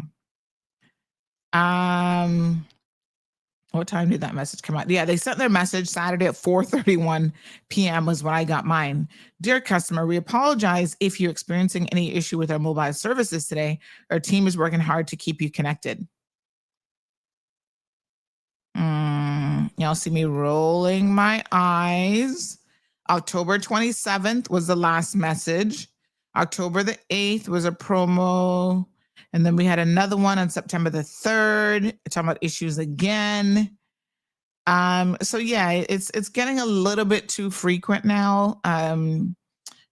What time did that message come out? Yeah, they sent their message Saturday at 4:31 p.m. was when I got mine. Dear customer, we apologize if you're experiencing any issue with our mobile services today. Our team is working hard to keep you connected. Y'all see me rolling my eyes. October 27th was the last message. October the 8th was a promo. And then we had another one on September the 3rd, talking about issues again. So yeah, it's getting a little bit too frequent now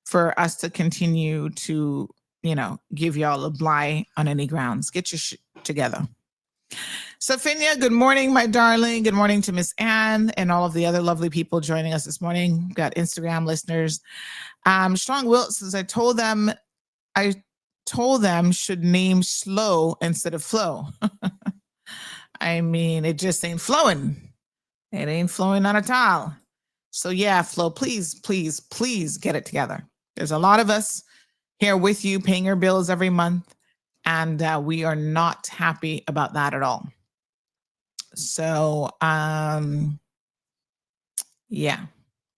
for us to continue to, you know, give y'all a bly on any grounds. Get your shit together. Sophia, good morning, my darling. Good morning to Miss Anne and all of the other lovely people joining us this morning. We've got Instagram listeners. Strong Wilt says, I told them should name slow instead of flow. I mean, it just ain't flowing. It ain't flowing not at all. So yeah, Flo, please, please, please get it together. There's a lot of us here with you paying our bills every month, and we are not happy about that at all. So yeah,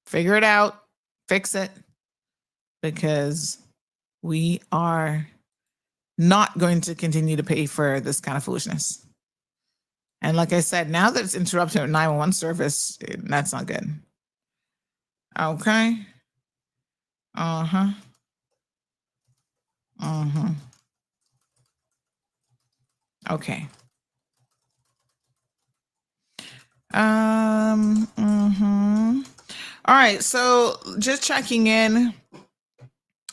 figure it out, fix it, because we are not going to continue to pay for this kind of foolishness. And like I said, now that it's interrupting our 911 service, that's not good. Okay. Uh-huh. Uh-huh. Okay. All right, so just checking in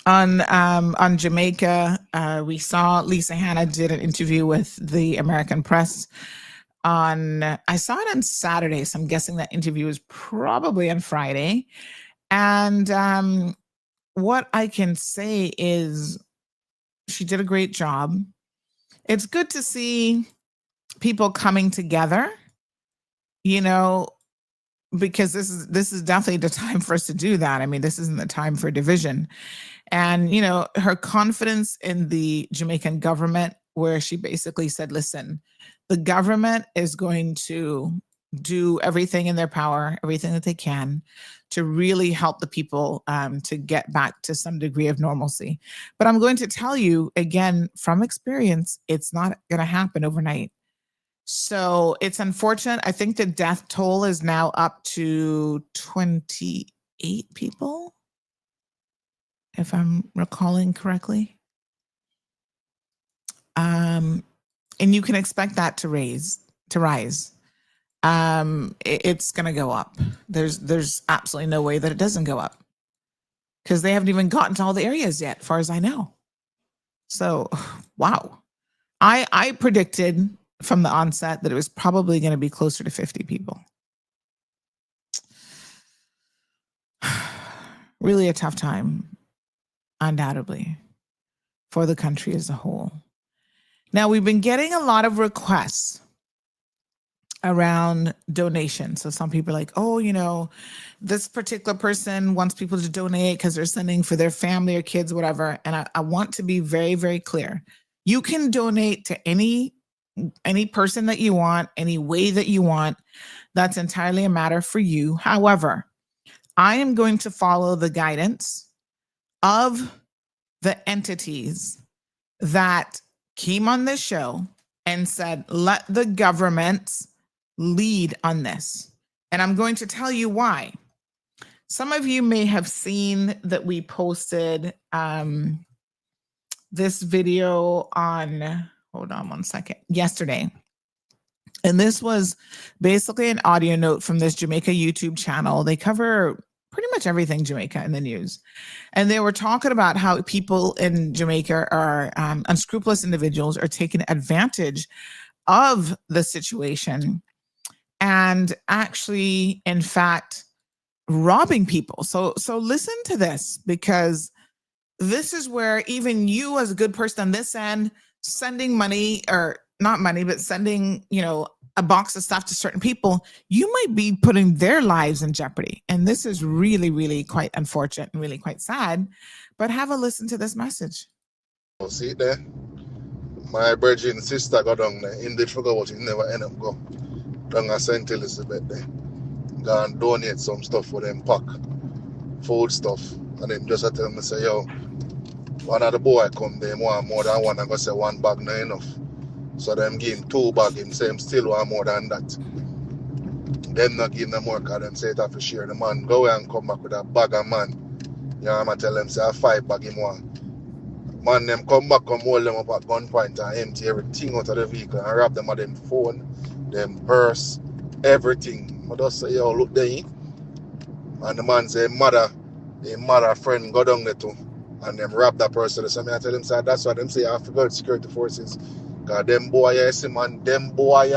on Jamaica. We saw Lisa Hanna did an interview with the American Press I saw it on Saturday, so I'm guessing that interview was probably on Friday. And what I can say is she did a great job. It's good to see people coming together, you know, because this is definitely the time for us to do that. I mean, this isn't the time for division. And, you know, her confidence in the Jamaican government, where she basically said, listen, the government is going to do everything in their power, everything that they can to really help the people to get back to some degree of normalcy. But I'm going to tell you again, from experience, it's not going to happen overnight. So it's unfortunate. I think the death toll is now up to 28 people, if I'm recalling correctly. And you can expect that to rise. It's going to go up. There's absolutely no way that it doesn't go up, because they haven't even gotten to all the areas yet, as far as I know. So, wow. I predicted from the onset that it was probably going to be closer to 50 people. Really a tough time, undoubtedly, for the country as a whole. Now, we've been getting a lot of requests around donations. So some people are like, oh, you know, this particular person wants people to donate because they're sending for their family or kids, whatever. And I want to be very, very clear. You can donate to any person that you want, any way that you want. That's entirely a matter for you. However, I am going to follow the guidance of the entities that came on this show and said, let the governments lead on this. And I'm going to tell you why. Some of you may have seen that we posted this video on, hold on one second, yesterday. And this was basically an audio note from this Jamaica YouTube channel. They cover pretty much everything Jamaica in the news. And they were talking about how people in Jamaica are unscrupulous individuals are taking advantage of the situation and actually, in fact, robbing people. So listen to this, because this is where even you as a good person on this end, sending money, or not money, but sending, you know, a box of stuff to certain people, you might be putting their lives in jeopardy. And this is really, really quite unfortunate and really quite sad. But have a listen to this message. See there, my virgin sister got down there in the sugar, but he never end up go down at St. Elizabeth there. Go and donate some stuff for them pack, food stuff. And then just tell me, say, yo, one of the boy come there, want more than one, and go say one bag not enough. So them give him 2 bags, him say him still want more than that. Them not give them more because them say it have to share. The man go away and come back with a bag of man. You know, I'm tell them say a 5 bag him want. Man, them come back, come hold them up at gunpoint and empty everything out of the vehicle and rob them of them phone, them purse, everything. I just say, yo, look there. And the man say, mother friend go down there too. And them rob that person. So I tell them, say, that's why them say I have to go to security forces. Because them boy, you see, man, them boy.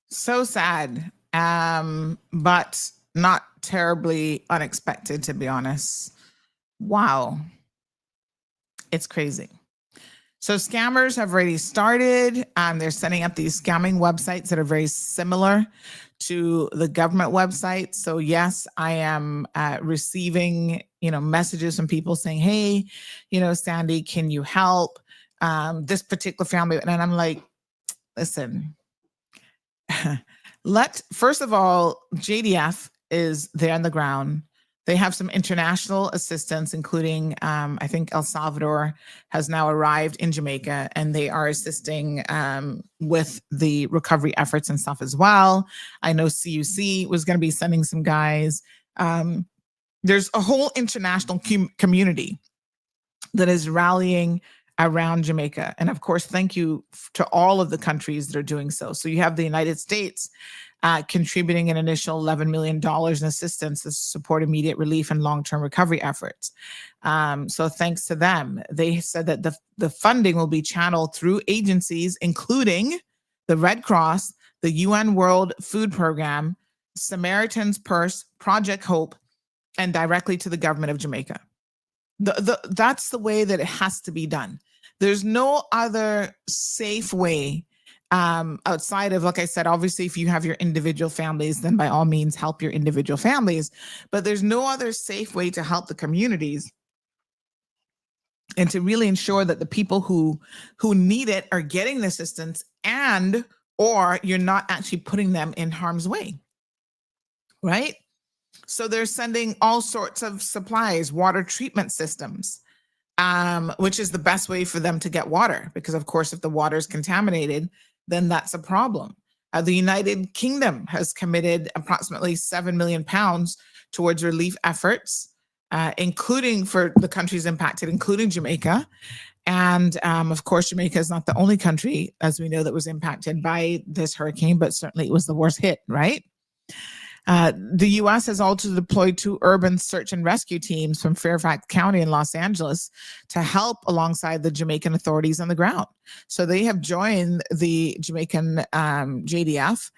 So sad, but not terribly unexpected, to be honest. Wow. It's crazy. So scammers have already started. They're setting up these scamming websites that are very similar to the government website. So yes, I am receiving, messages from people saying, hey, Sandy, can you help this particular family? And I'm like, listen, first of all, JDF is there on the ground. They have some international assistance, including, I think El Salvador has now arrived in Jamaica, and they are assisting with the recovery efforts and stuff as well. I know CUC was going to be sending some guys. There's a whole international community that is rallying around Jamaica. And of course, thank you to all of the countries that are doing so. So you have the United States contributing an initial $11 million in assistance to support immediate relief and long-term recovery efforts. So thanks to them. They said that the funding will be channeled through agencies, including the Red Cross, the UN World Food Program, Samaritan's Purse, Project Hope, and directly to the government of Jamaica. That's the way that it has to be done. There's no other safe way outside of, like I said, obviously, if you have your individual families, then by all means help your individual families. But there's no other safe way to help the communities and to really ensure that the people who need it are getting the assistance, and or you're not actually putting them in harm's way, right? So they're sending all sorts of supplies, water treatment systems, which is the best way for them to get water, because of course, if the water is contaminated, then that's a problem. The United Kingdom has committed approximately £7 million towards relief efforts, including for the countries impacted, including Jamaica. And of course, Jamaica is not the only country, as we know, that was impacted by this hurricane, but certainly it was the worst hit, right? The U.S. has also deployed 2 urban search and rescue teams from Fairfax County in Los Angeles to help alongside the Jamaican authorities on the ground. So they have joined the Jamaican JDF,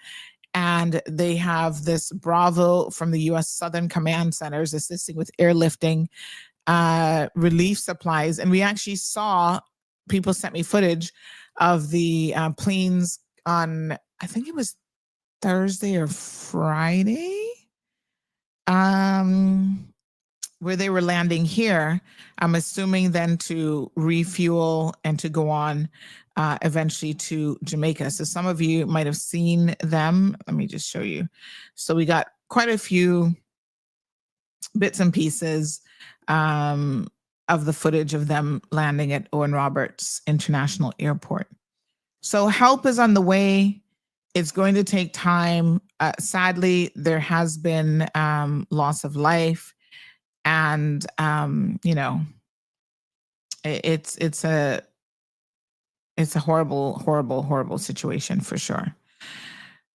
and they have this Bravo from the U.S. Southern Command Centers assisting with airlifting, relief supplies. And we actually saw, people sent me footage of the planes on, I think it was Thursday or Friday, where they were landing here. I'm assuming then to refuel and to go on eventually to Jamaica. So some of you might have seen them. Let me just show you. So we got quite a few bits and pieces of the footage of them landing at Owen Roberts International Airport. So help is on the way. It's going to take time. Sadly, there has been loss of life, and it's a horrible situation for sure.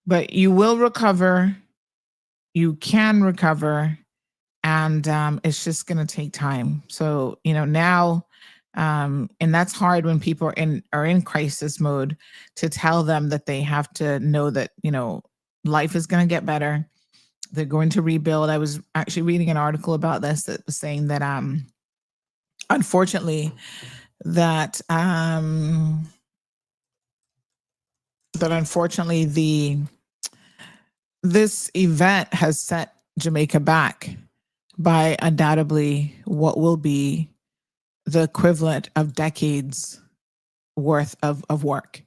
But you will recover. You can recover, and it's just going to take time. So now. And that's hard when people are in crisis mode, to tell them that they have to know that, life is going to get better. They're going to rebuild. I was actually reading an article about this that was saying that, unfortunately, that that unfortunately this event has set Jamaica back by undoubtedly what will be the equivalent of decades worth of work.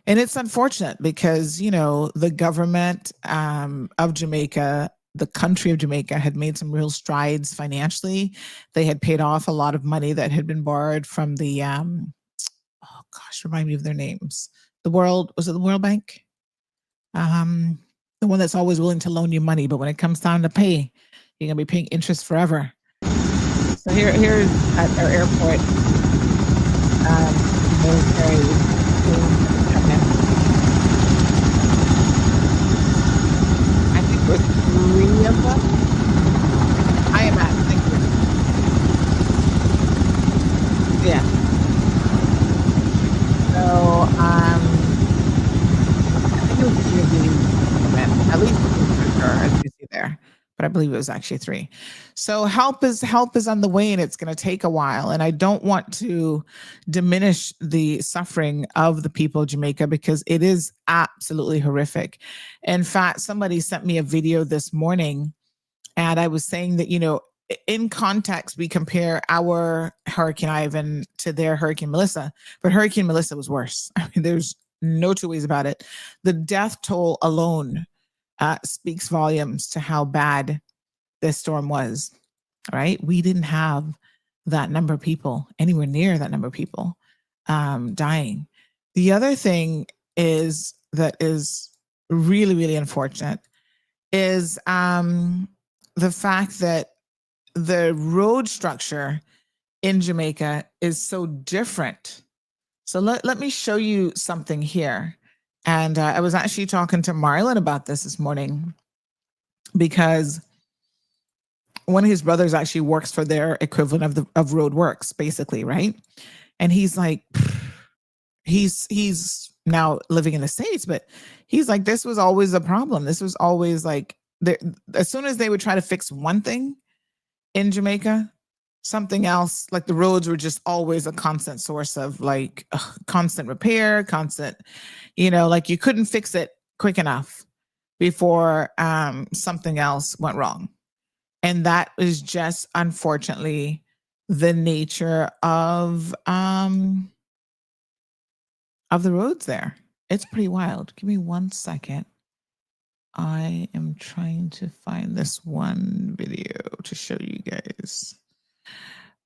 And it's unfortunate because, you know, the government of Jamaica, the country of Jamaica had made some real strides financially. They had paid off a lot of money that had been borrowed from the, oh gosh, remind me of their names. Was it the World Bank? The one that's always willing to loan you money, but when it comes time to pay, you're going to be paying interest forever. So here's at our airport, military come in. I think there's 3 of them. I am at, thank you. Yeah. So, I think it was 3 of these men, at least 2 for sure, as you see there. But I believe it was actually 3. So help is on the way, and it's going to take a while. And I don't want to diminish the suffering of the people of Jamaica because it is absolutely horrific. In fact, somebody sent me a video this morning, and I was saying that, you know, in context, we compare our Hurricane Ivan to their Hurricane Melissa, but Hurricane Melissa was worse. I mean, there's no 2 ways about it. The death toll alone speaks volumes to how bad this storm was, right? We didn't have that number of people, anywhere near that number of people dying. The other thing is that is really, really unfortunate is the fact that the road structure in Jamaica is so different. So let me show you something here. And I was actually talking to Marlon about this morning because one of his brothers actually works for their equivalent of Roadworks, basically, right? And he's like, he's now living in the States, but he's like, this was always a problem. This was always like, as soon as they would try to fix one thing in Jamaica, something else, like the roads were just always a constant source of like constant repair, constant, you know, like you couldn't fix it quick enough before something else went wrong. And that is just unfortunately the nature of the roads there. It's pretty wild. Give me 1 second. I am trying to find this one video to show you guys.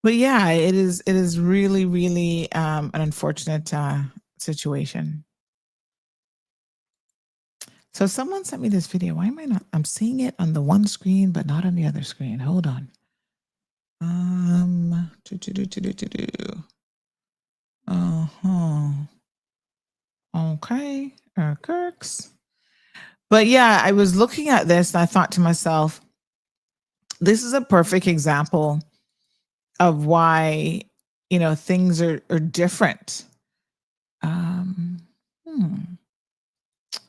But yeah, it is really, really an unfortunate situation. So someone sent me this video. Why am I not? I'm seeing it on the one screen, but not on the other screen. Hold on. Okay, Kirks. But yeah, I was looking at this and I thought to myself, this is a perfect example of why, you know, things are different.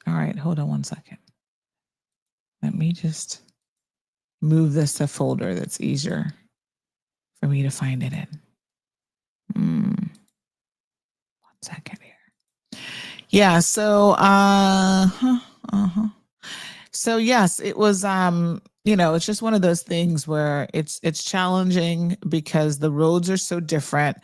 All right, hold on 1 second. Let me just move this to a folder that's easier for me to find it in. 1 second here. Yeah, so so yes, it was you know, it's just one of those things where it's challenging because the roads are so different.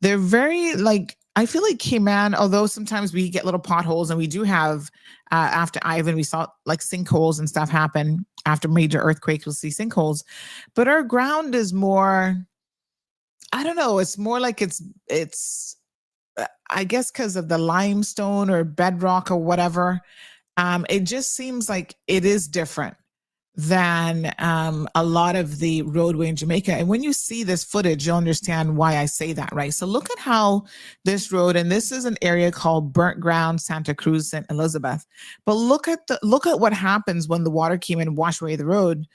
They're very like, I feel like Cayman, although sometimes we get little potholes, and we do have after Ivan, we saw like sinkholes and stuff happen. After major earthquakes, we'll see sinkholes. But our ground is more, I don't know, it's more like it's I guess because of the limestone or bedrock or whatever. It just seems like it is different than a lot of the roadway in Jamaica. And when you see this footage, you'll understand why I say that, right? So look at how this road, and this is an area called Burnt Ground, Santa Cruz, St. Elizabeth. But look at what happens when the water came in and washed away the road.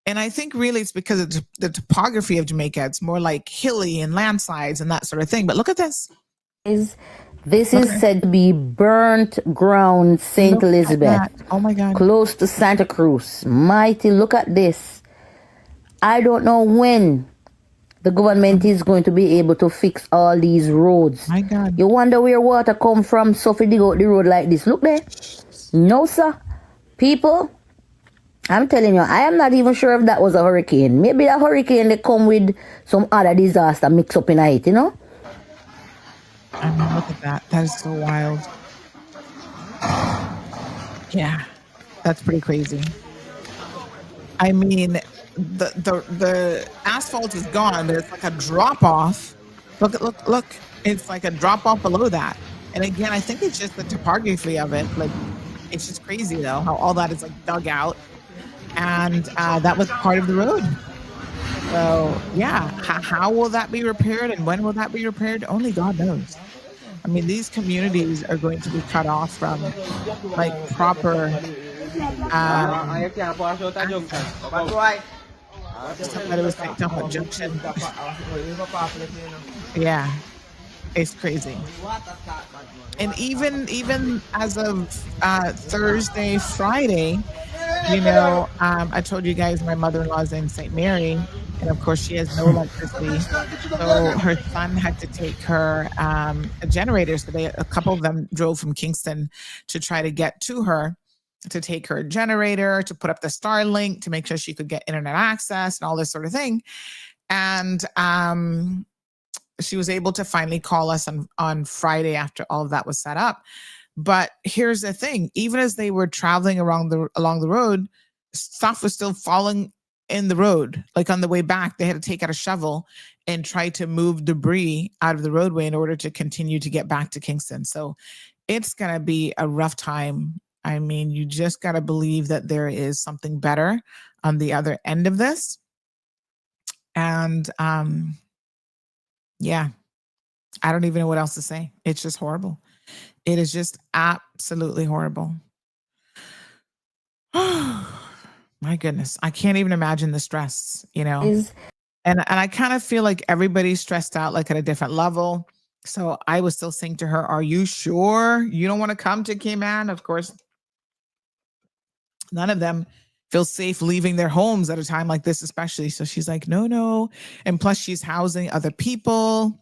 And I think really it's because of the topography of Jamaica. It's more like hilly and landslides and that sort of thing. But look at this. This is said to be Burnt Ground, St. Elizabeth. Oh my God. Close to Santa Cruz. Mighty, look at this. I don't know when the government is going to be able to fix all these roads. My God. You wonder where water come from, so if you dig out the road like this. Look there. No, sir. People, I'm telling you, I am not even sure if that was a hurricane. Maybe that hurricane they come with some other disaster mixed up in it, you know? I mean, look at that. That is so wild. Yeah, that's pretty crazy. I mean, the asphalt is gone, but it's like a drop off. Look. It's like a drop off below that. And again, I think it's just the topography of it. Like, it's just crazy though how all that is like dug out, and that was part of the road. So yeah, how will that be repaired, and when will that be repaired? Only God knows. I mean, these communities are going to be cut off from like proper. Somebody was talking about junction. Yeah, it's crazy. And even as of Thursday, Friday, I told you guys my mother-in-law's in St. Mary, and of course she has no electricity. So her son had to take her generators. So a couple of them drove from Kingston to try to get to her, to take her generator, to put up the Starlink, to make sure she could get internet access and all this sort of thing. And she was able to finally call us on Friday after all of that was set up. But here's the thing, even as they were traveling along the road, stuff was still falling in the road. Like on the way back, they had to take out a shovel and try to move debris out of the roadway in order to continue to get back to Kingston. So it's going to be a rough time. I mean, you just got to believe that there is something better on the other end of this. And yeah, I don't even know what else to say. It's just horrible. It is just absolutely horrible. My goodness. I can't even imagine the stress, And I kind of feel like everybody's stressed out like at a different level. So I was still saying to her, are you sure you don't want to come to Cayman? Of course, none of them feel safe leaving their homes at a time like this, especially. So she's like, no. And plus she's housing other people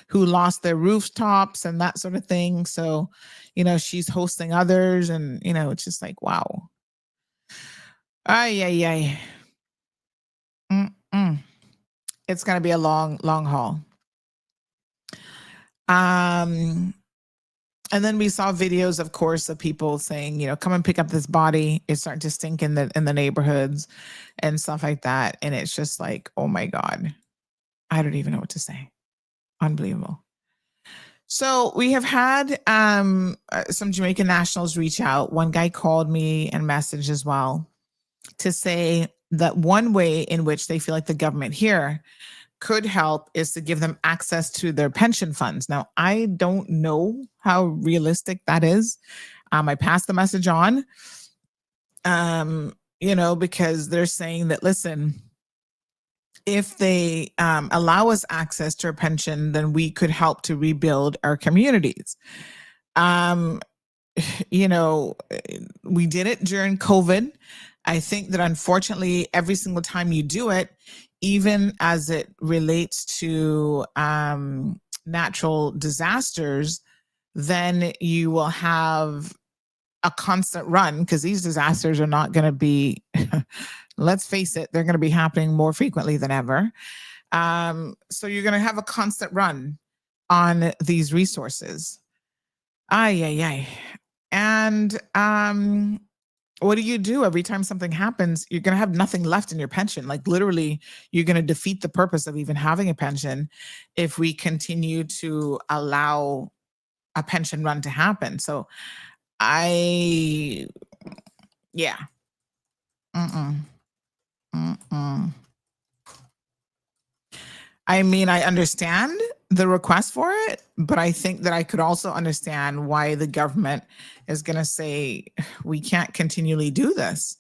who lost their rooftops and that sort of thing. So, she's hosting others, and, it's just like, wow. Ay. It's going to be a long, long haul. And then we saw videos, of course, of people saying, come and pick up this body. It's starting to stink in the neighborhoods and stuff like that. And it's just like, oh my God, I don't even know what to say. Unbelievable. So we have had some Jamaican nationals reach out. One guy called me and messaged as well to say that one way in which they feel like the government here could help is to give them access to their pension funds. Now, I don't know how realistic that is. I passed the message on, because they're saying that, listen, if they allow us access to our pension, then we could help to rebuild our communities. We did it during COVID. I think that unfortunately, every single time you do it, even as it relates to natural disasters, then you will have a constant run, because these disasters are not going to be, let's face it, they're going to be happening more frequently than ever. So you're going to have a constant run on these resources. Ay. And what do you do every time something happens? You're going to have nothing left in your pension. Like literally, you're going to defeat the purpose of even having a pension if we continue to allow a pension run to happen. So yeah. I mean, I understand the request for it, but I think that I could also understand why the government is going to say, we can't continually do this.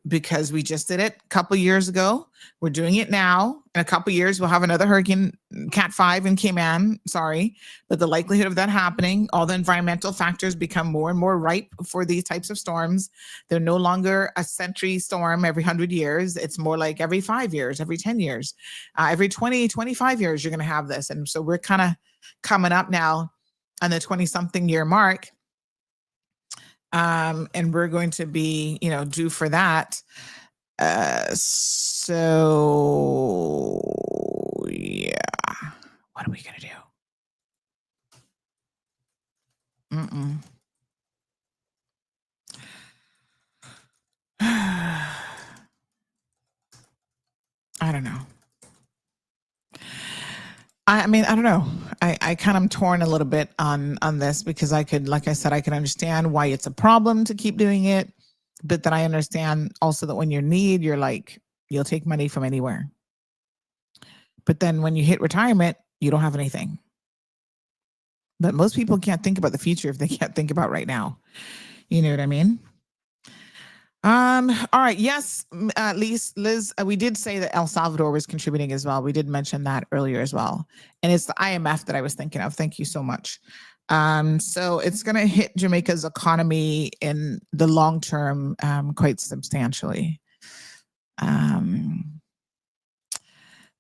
because we just did it a couple years ago. We're doing it now. In a couple years, we'll have another hurricane, Cat 5 in Cayman. Sorry, but the likelihood of that happening, all the environmental factors become more and more ripe for these types of storms. They're no longer a century storm every 100 years. It's more like every 5 years, every 10 years, every 20, 25 years, you're going to have this. And so we're kind of coming up now on the 20-something year mark. And we're going to be, due for that. So yeah, what are we gonna do? I don't know. I mean, I don't know. I kind of am torn a little bit on this because like I said, I can understand why it's a problem to keep doing it. But then I understand also that when you're in need, you're like, you'll take money from anywhere. But then when you hit retirement, you don't have anything. But most people can't think about the future if they can't think about right now. You know what I mean? All right. Yes, Liz, we did say that El Salvador was contributing as well. We did mention that earlier as well. And it's the IMF that I was thinking of. Thank you so much. So it's going to hit Jamaica's economy in the long term quite substantially.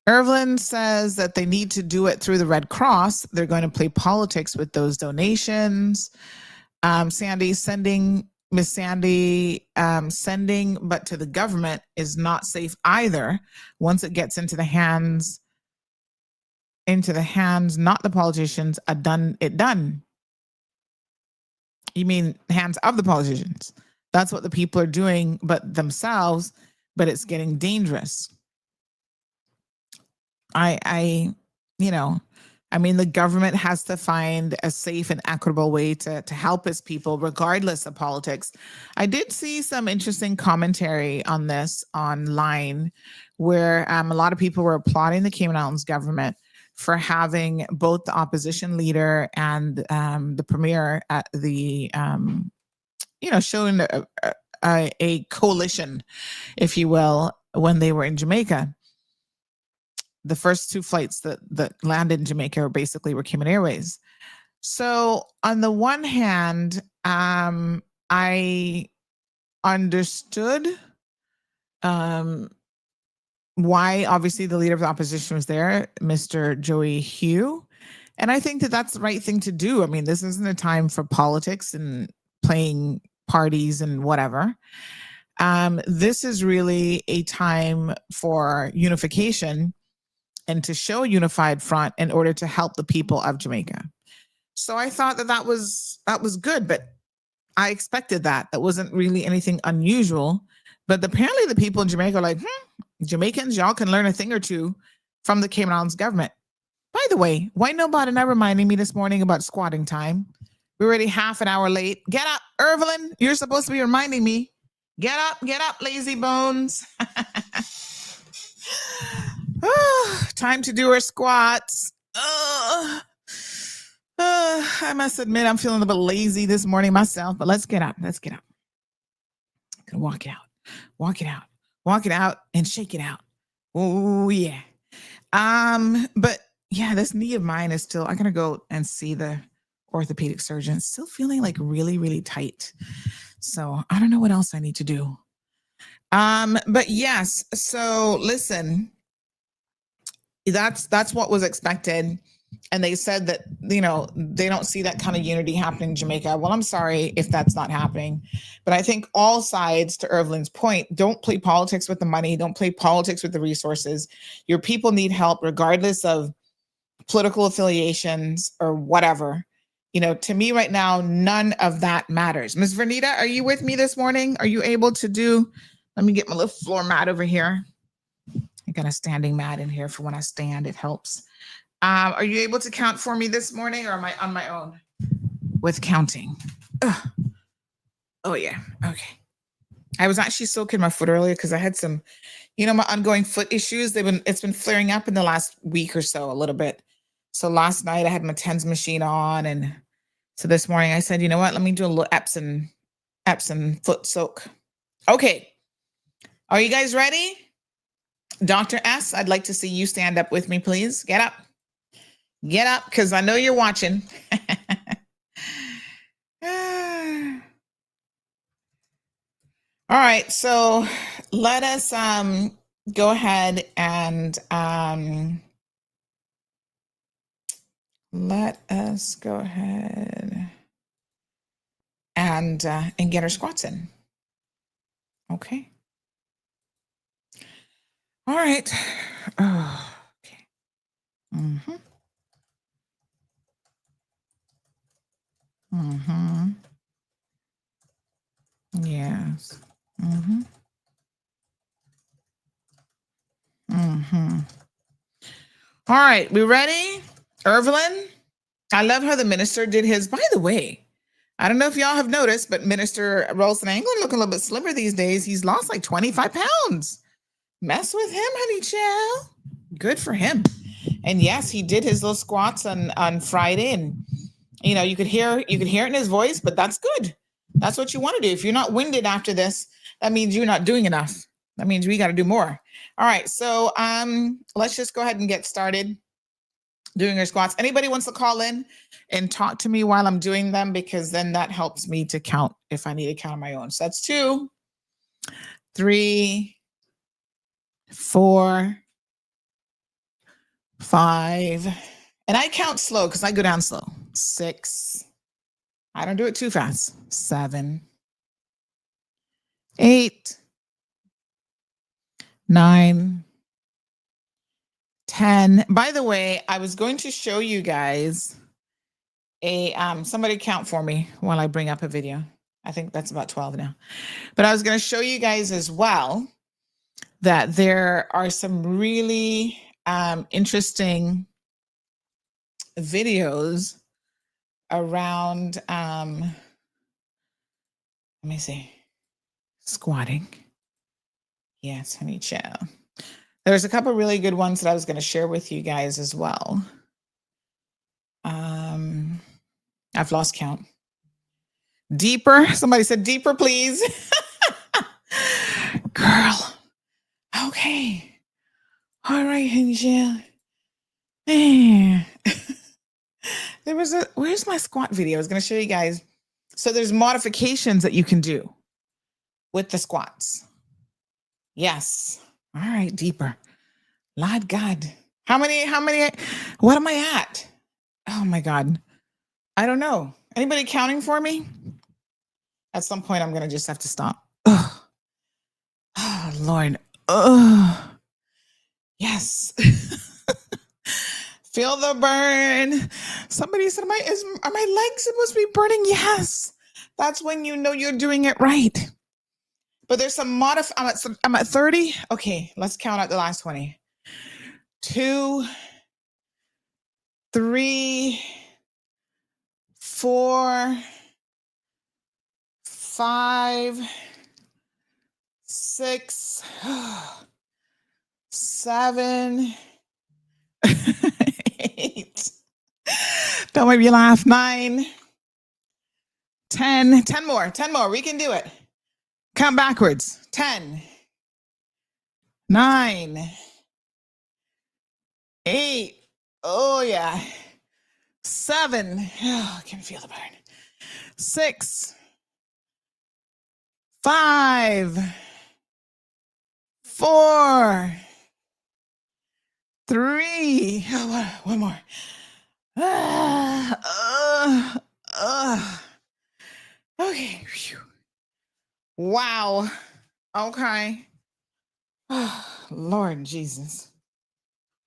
Irvin says that they need to do it through the Red Cross. They're going to play politics with those donations. Miss Sandy, sending, but to the government is not safe either. Once it gets into the hands, not the politicians, done. You mean hands of the politicians? That's what the people are doing, but themselves. But it's getting dangerous. I mean, the government has to find a safe and equitable way to help its people, regardless of politics. I did see some interesting commentary on this online, where a lot of people were applauding the Cayman Islands government for having both the opposition leader and the premier at the, showing a coalition, if you will, when they were in Jamaica. The first two flights that landed in Jamaica were Cayman Airways. So on the one hand, I understood why obviously the leader of the opposition was there, Mr. Joey Hugh. And I think that that's the right thing to do. I mean, this isn't a time for politics and playing parties and whatever. This is really a time for unification and to show a unified front in order to help the people of Jamaica. So I thought that was good, but I expected that. That wasn't really anything unusual. But apparently the people in Jamaica are like, Jamaicans, y'all can learn a thing or two from the Cayman Islands government. By the way, why nobody not reminding me this morning about squatting time? We're already half an hour late. Get up, Irvelin. You're supposed to be reminding me. Get up, lazy bones. Time to do our squats. I must admit, I'm feeling a bit lazy this morning myself, but let's get up. I'm gonna walk it out and shake it out. Oh yeah. But yeah, this knee of mine is still, I'm gonna go and see the orthopedic surgeon. It's still feeling like really, really tight. So I don't know what else I need to do. But yes, so listen, that's what was expected. And they said that, they don't see that kind of unity happening in Jamaica. Well, I'm sorry if that's not happening. But I think all sides, to Irvlin's point, don't play politics with the money. Don't play politics with the resources. Your people need help regardless of political affiliations or whatever. To me right now, none of that matters. Ms. Vernita, are you with me this morning? Are you able to do, let me get my little floor mat over here. I got a standing mat in here for when I stand. It helps. Are you able to count for me this morning, or am I on my own with counting? Ugh. Oh, yeah. Okay. I was actually soaking my foot earlier because I had some, my ongoing foot issues. It's been flaring up in the last week or so a little bit. So last night I had my TENS machine on. And so this morning I said, you know what? Let me do a little Epsom foot soak. Okay. Are you guys ready? Dr. S, I'd like to see you stand up with me, please. Get up. Get up, because I know you're watching. All right, so let us go ahead and get our squats in. Okay. All right. Oh, okay. Mm-hmm. Mm-hmm. Yes. Mm-hmm. Mm-hmm. All right, we ready? Evelyn? I love how the minister did his. By the way, I don't know if y'all have noticed, but Minister Rolson Anglin looking a little bit slimmer these days. He's lost like 25 pounds. Mess with him, honey child. Good for him. And yes, he did his little squats on Friday, and you know, you could hear it in his voice, but that's good. That's what you want to do. If you're not winded after this, that means you're not doing enough. That means we got to do more. All right, so let's just go ahead and get started doing your squats. Anybody wants to call in and talk to me while I'm doing them, because then that helps me to count if I need to count on my own. So that's 2, 3, 4, 5, and I count slow because I go down slow. 6. I don't do it too fast. 7, 8, 9, 10. By the way, I was going to show you guys somebody count for me while I bring up a video. I think that's about 12 now. But I was going to show you guys as well that there are some really interesting videos around let me see, squatting. Yes, honey child. There's a couple really good ones that I was going to share with you guys as well. I've lost count. Deeper. Somebody said deeper, please. Girl. Okay. All right, honey child. Man. Where's my squat video? I was going to show you guys. So there's modifications that you can do with the squats. Yes. All right, deeper. Lord God. How many, what am I at? Oh my God. I don't know. Anybody counting for me? At some point, I'm going to just have to stop. Ugh. Oh, Lord. Ugh. Yes. Feel the burn. Somebody said, are my legs supposed to be burning? Yes. That's when you know you're doing it right. But there's some I'm at 30. Okay, let's count out the last 20. 2, 3, 4, 5, 6, 7, 8. Don't make me laugh. 9, 10. 10 more. 10 more. We can do it. Count backwards. 10, 9, 8. Oh yeah. 7. Oh, I can feel the burn. 6, 5, 4, 3. Oh, one more. Okay. Wow. Okay. Oh, Lord Jesus.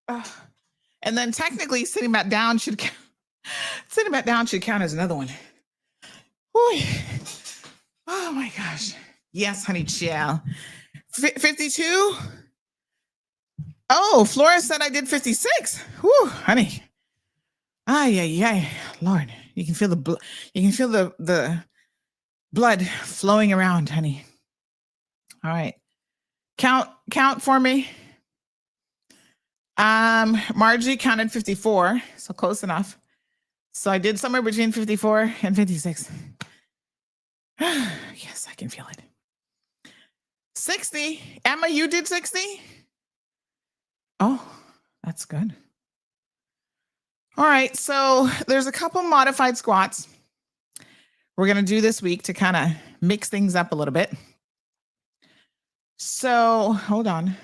And then technically sitting back down should count. Sitting back down should count as another one. Ooh. Oh my gosh. Yes, honey child. 52? Oh, Flora said I did 56. Whew, honey. Ay. Lord, you can feel the blood flowing around, honey. All right. Count for me. Margie counted 54, so close enough. So I did somewhere between 54 and 56. Yes, I can feel it. 60. Emma, you did 60? Oh, that's good. All right, so there's a couple modified squats we're going to do this week to kind of mix things up a little bit. So hold on.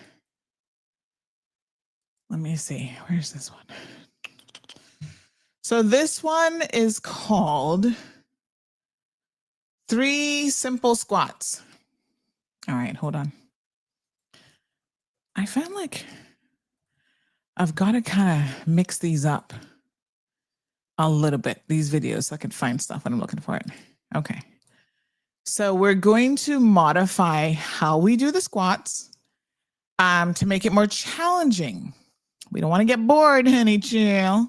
Let me see. Where's this one? So this one is called 3 Simple Squats. All right, hold on. I found like I've got to kind of mix these up a little bit, these videos, so I can find stuff when I'm looking for it. Okay. So we're going to modify how we do the squats to make it more challenging. We don't want to get bored, honey chill.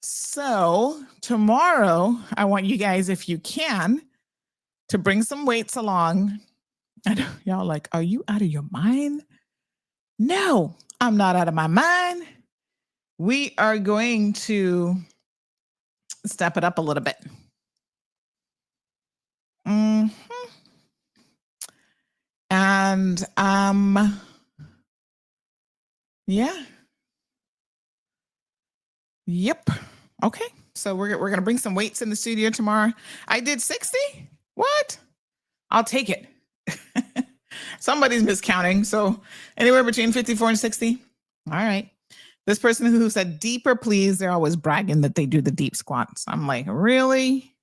So tomorrow, I want you guys, if you can, to bring some weights along. I know y'all like, are you out of your mind? No, I'm not out of my mind. We are going to step it up a little bit. And yeah. Yep. Okay. So we're gonna bring some weights in the studio tomorrow. I did 60. What? I'll take it. Somebody's miscounting. So anywhere between 54 and 60. All right. This person who said deeper, please. They're always bragging that they do the deep squats. I'm like, really?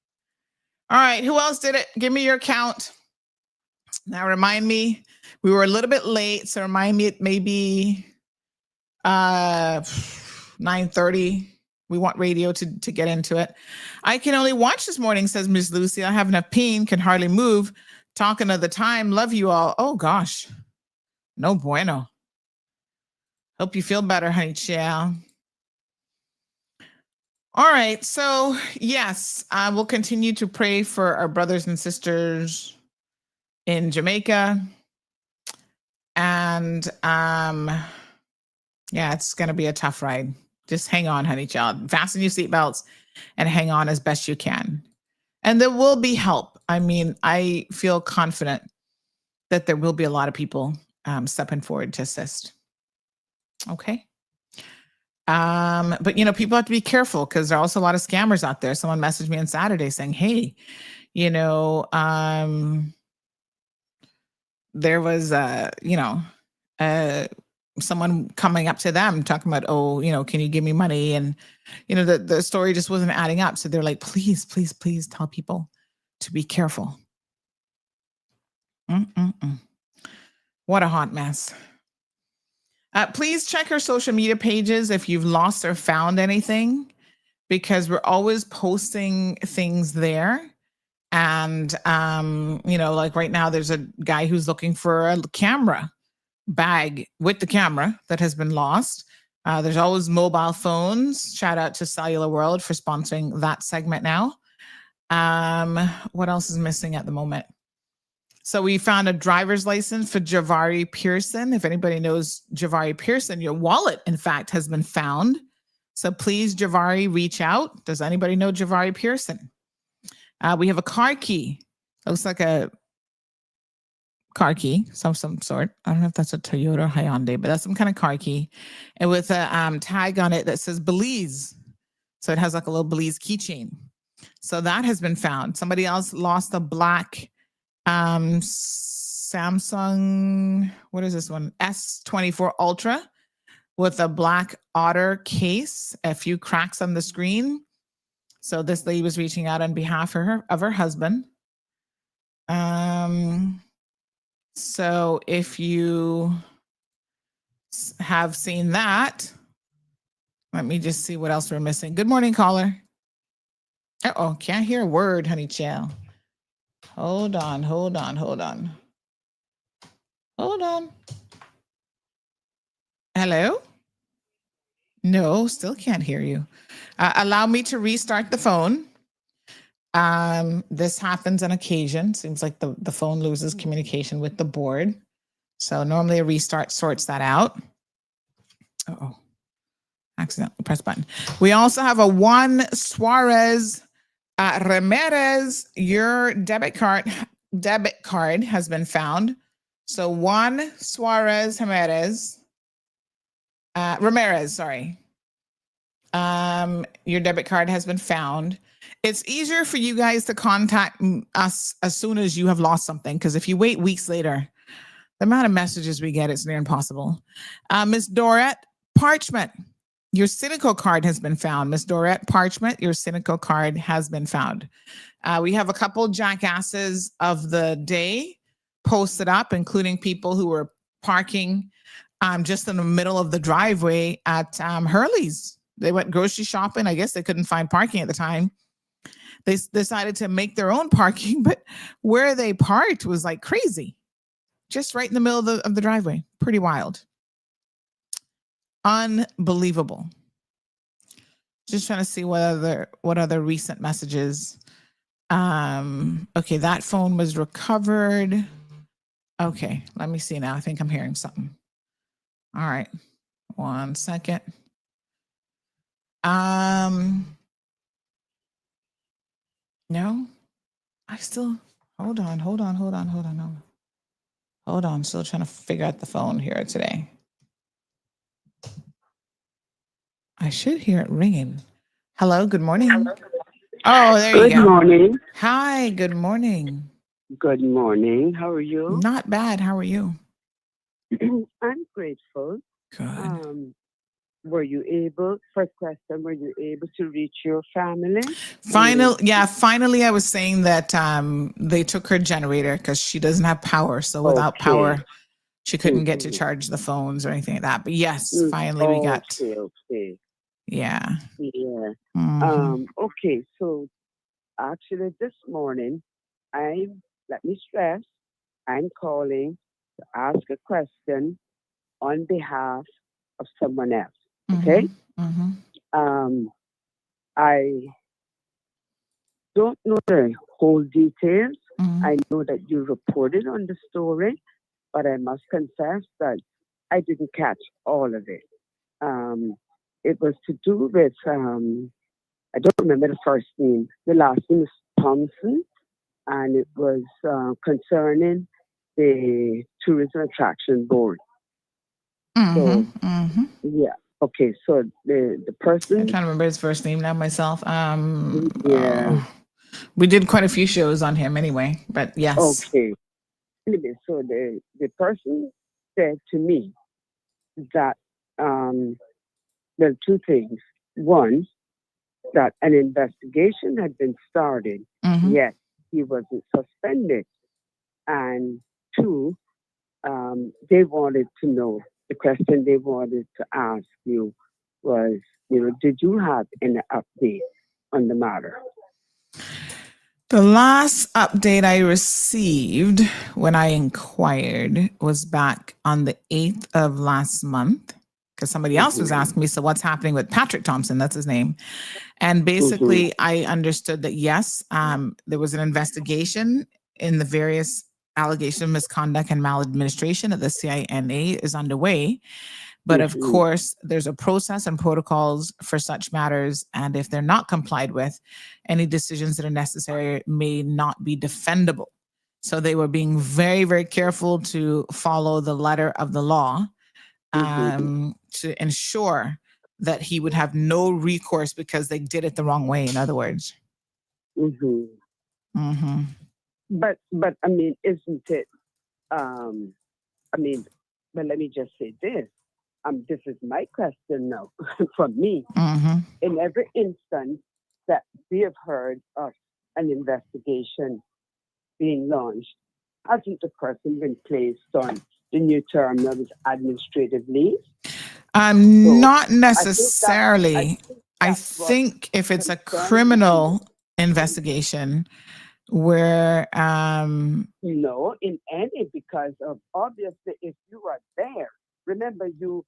All right. Who else did it? Give me your count. Now remind me, we were a little bit late. So remind me, it may be 9:30. We want radio to get into it. I can only watch this morning, says Miss Lucy. I have enough pain, can hardly move. Talking of the time. Love you all. Oh, gosh. No bueno. Hope you feel better, honey child. All right. So, yes, I will continue to pray for our brothers and sisters in Jamaica. And, yeah, it's going to be a tough ride. Just hang on, honey child. Fasten your seatbelts and hang on as best you can. And there will be help. I mean, I feel confident that there will be a lot of people stepping forward to assist. Okay. But, you know, people have to be careful because there are also a lot of scammers out there. Someone messaged me on Saturday saying, hey, you know, there was, someone coming up to them talking about, oh, you know, can you give me money? And, you know, the story just wasn't adding up. So they're like, please, please, please tell people to be careful. What a hot mess. Please check our social media pages if you've lost or found anything, because we're always posting things there. And, you know, like right now, there's a guy who's looking for a camera bag with the camera that has been lost. There's always mobile phones. Shout out to Cellular World for sponsoring that segment now. What else is missing at the moment? So we found a driver's license for Javari Pearson. If anybody knows Javari Pearson, your wallet, in fact, has been found. So please, Javari, reach out. Does anybody know Javari Pearson? We have a car key. Looks like a car key, some sort. I don't know if that's a Toyota or Hyundai, but that's some kind of car key. And with a tag on it that says Belize. So it has like a little Belize keychain. So that has been found. Somebody else lost a black Samsung, what is this one? S24 Ultra with a black otter case, a few cracks on the screen. So this lady was reaching out on behalf of her husband. So if you have seen that, let me just see what else we're missing. Good morning, caller. Uh-oh, can't hear a word, honey child. Hold on. Hello? No, still can't hear you. Allow me to restart the phone. This happens on occasion. Seems like the phone loses communication with the board. So normally a restart sorts that out. Uh-oh. Accidentally press button. We also have a Juan Suarez Ramirez. Your debit card has been found. So Juan Suarez Ramirez, sorry. Your debit card has been found. It's easier for you guys to contact us as soon as you have lost something, because if you wait weeks later, the amount of messages we get, it's near impossible. Miss Dorette Parchment, your Cynical card has been found. Miss Dorette Parchment, your Cynical card has been found. We have a couple jackasses of the day posted up, including people who were parking just in the middle of the driveway at Hurley's. They went grocery shopping. I guess they couldn't find parking at the time. They decided to make their own parking, but where they parked was like crazy. Just right in the middle of the driveway. Pretty wild. Unbelievable. Just trying to see what other recent messages. Okay, that phone was recovered. Okay, let me see now. I think I'm hearing something. All right. 1 second. No. I still hold on. Hold on. Still trying to figure out the phone here today. I should hear it ringing. Hello, good morning. Oh, there you go. Good morning. Hi, good morning. Good morning. How are you? Not bad. How are you? I'm grateful. Good. Were you able, first question, were you able to reach your family? Finally I was saying that they took her generator because she doesn't have power. So without power, she couldn't get to charge the phones or anything like that. But yes, finally we got. Okay. Yeah. Yeah. Mhm. Okay, so actually this morning, let me stress, I'm calling to ask a question on behalf of someone else. Okay? I don't know the whole details. I know that you reported on the story, but I must confess that I didn't catch all of it. It was to do with, I don't remember the first name. The last name is Thompson, and it was concerning the Tourism Attraction Board. So, yeah. Okay, so the person. I'm trying to remember his first name now myself. Yeah. We did quite a few shows on him anyway, but yes. Okay. Anyway, so the person said to me that there are two things. One, that an investigation had been started, yet he wasn't suspended. And two, they wanted to know, the question they wanted to ask you was, did you have any update on the matter? The last update I received when I inquired was back on the 8th of last month, because somebody else was asking me, so what's happening with Patrick Thompson? That's his name. And basically, I understood that, yes, there was an investigation in the various allegations of misconduct and maladministration at the CINA is underway. But of course, there's a process and protocols for such matters. And if they're not complied with, any decisions that are necessary may not be defendable. So they were being very, very careful to follow the letter of the law to ensure that he would have no recourse because they did it the wrong way, in other words. But I mean, isn't it, but let me just say this. This is my question now from me. In every instance that we have heard of an investigation being launched, hasn't the person been placed on the new term of administrative leave? Not necessarily. I think if it's a criminal investigation where no, in any, because of obviously if you are there, remember you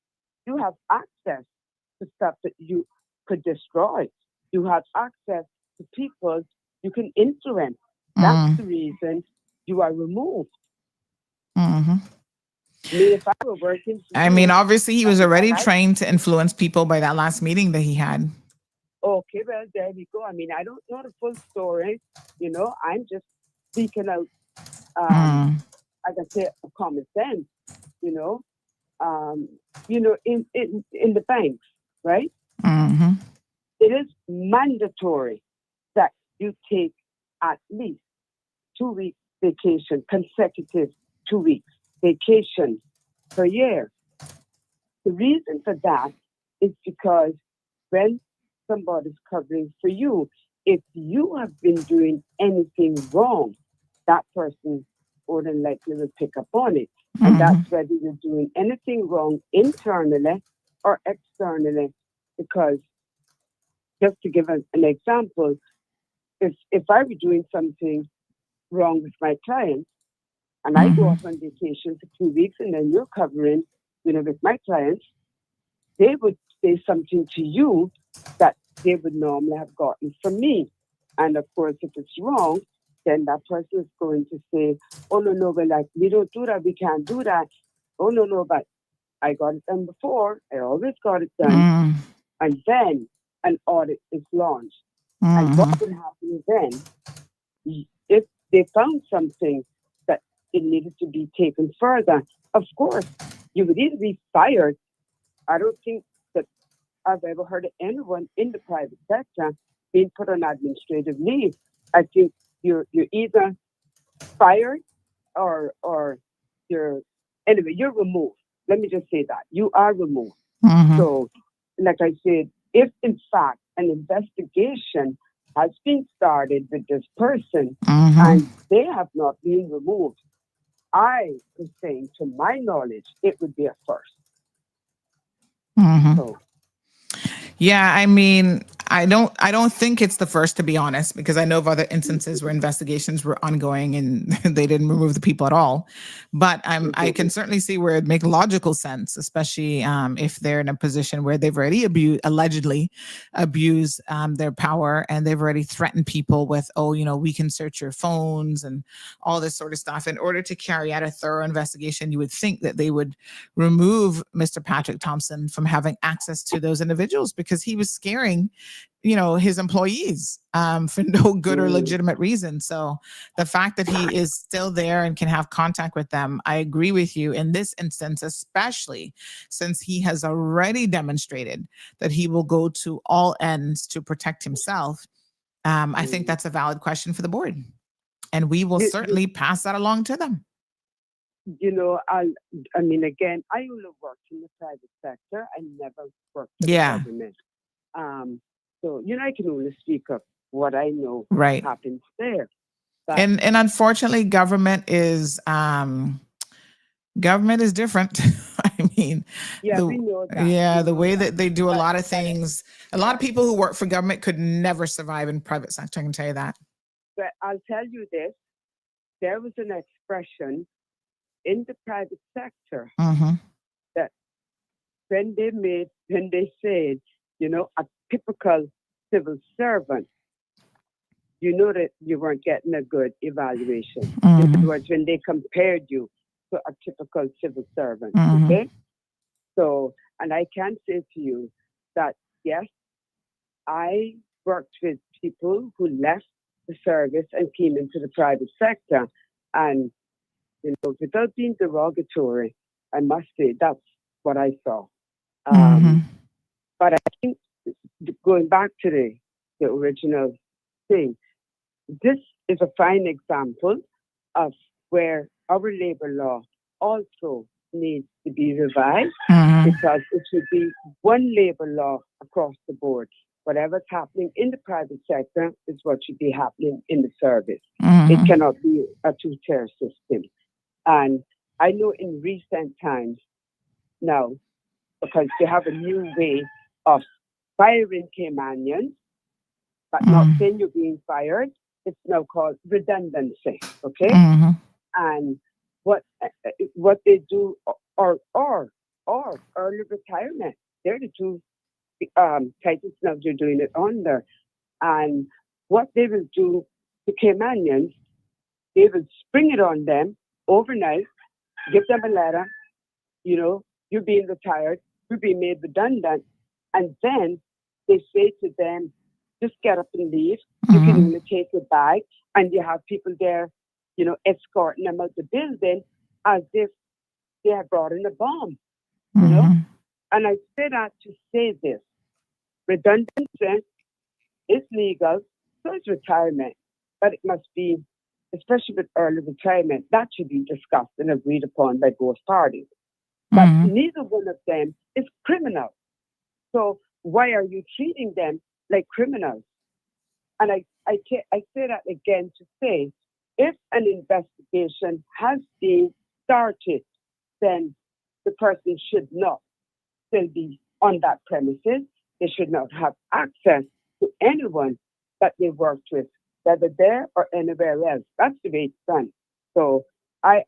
have access to stuff that you could destroy. You have access to people you can influence. That's the reason you are removed. I mean, if I were working, obviously he was already trained to influence people by that last meeting that he had. Okay, well, there we go. I mean, I don't know the full story. I'm just speaking out I can say, a common sense, you know. In the banks, right? Mm-hmm. It is mandatory that you take at least 2 weeks vacation, consecutive 2 weeks vacation per year. The reason for that is because when somebody's covering for you, if you have been doing anything wrong, that person more than likely will pick up on it. And that's whether you're doing anything wrong internally or externally. Because just to give an example, if I were doing something wrong with my client and I go off on vacation for 2 weeks and then you're covering, with my clients, they would say something to you that they would normally have gotten from me. And of course, if it's wrong, then that person is going to say, oh, no, but like, we don't do that, we can't do that. Oh, no, but I got it done before. I always got it done. And then an audit is launched. And what would happen then, if they found something that it needed to be taken further, of course, you would either be fired. I don't think that I've ever heard of anyone in the private sector being put on administrative leave. I think you're either fired or you're removed. Let me just say that. You are removed. So, like I said, if in fact an investigation has been started with this person and they have not been removed, I am saying, to my knowledge, it would be a first. So, Yeah, I mean, I don't think it's the first, to be honest, because I know of other instances where investigations were ongoing and they didn't remove the people at all. But I can certainly see where it makes logical sense, especially if they're in a position where they've already allegedly abused their power, and they've already threatened people with, we can search your phones and all this sort of stuff. In order to carry out a thorough investigation, you would think that they would remove Mr. Patrick Thompson from having access to those individuals, because he was scaring, his employees for no good or legitimate reason. So the fact that he is still there and can have contact with them, I agree with you in this instance, especially since he has already demonstrated that he will go to all ends to protect himself. I think that's a valid question for the board, and we will certainly pass that along to them. Again, I only worked in the private sector. I never worked for the government. So, I can only speak of what I know happens there. But, and unfortunately, government is different. I mean, we know that. The way that they do a lot of things, a lot of people who work for government could never survive in private sector. I can tell you that. But I'll tell you this: there was an expression in the private sector that when they said, a typical civil servant, that you weren't getting a good evaluation. It was when they compared you to a typical civil servant. Okay? So, and I can say to you that, yes, I worked with people who left the service and came into the private sector. And, without being derogatory, I must say that's what I saw. But I think, going back to the original thing, this is a fine example of where our labor law also needs to be revised, because it should be one labor law across the board. Whatever's happening in the private sector is what should be happening in the service. It cannot be a two-tier system. And I know in recent times now, because they have a new way of firing Caymanians, but not saying you're being fired. It's now called redundancy, okay? And what they do, or early retirement, they're the two titles now they're doing it under. And what they will do to Caymanians, they will spring it on them overnight, give them a letter, you're being retired, you're being made redundant, and then they say to them, just get up and leave. You can only take your bag, and you have people there, escorting them out the building, as if they had brought in a bomb, you know? And I say that to say this. Redundancy is legal, so is retirement. But it must be, especially with early retirement, that should be discussed and agreed upon by both parties. But neither one of them is criminal. So why are you treating them like criminals? And I say that again to say, if an investigation has been started, then the person should not still be on that premises. They should not have access to anyone that they worked with, whether there or anywhere else. That's the way it's done. So I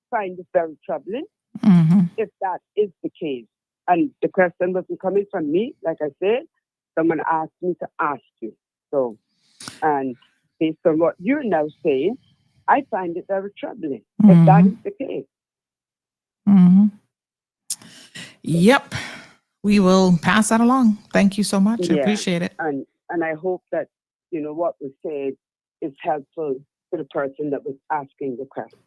find it very troubling if that is the case. And the question wasn't coming from me, like I said. Someone asked me to ask you. So, and based on what you're now saying, I find it very troubling if that is the case. Yep. We will pass that along. Thank you so much. I appreciate it. And I hope that, you know, what was said is helpful to the person that was asking the question.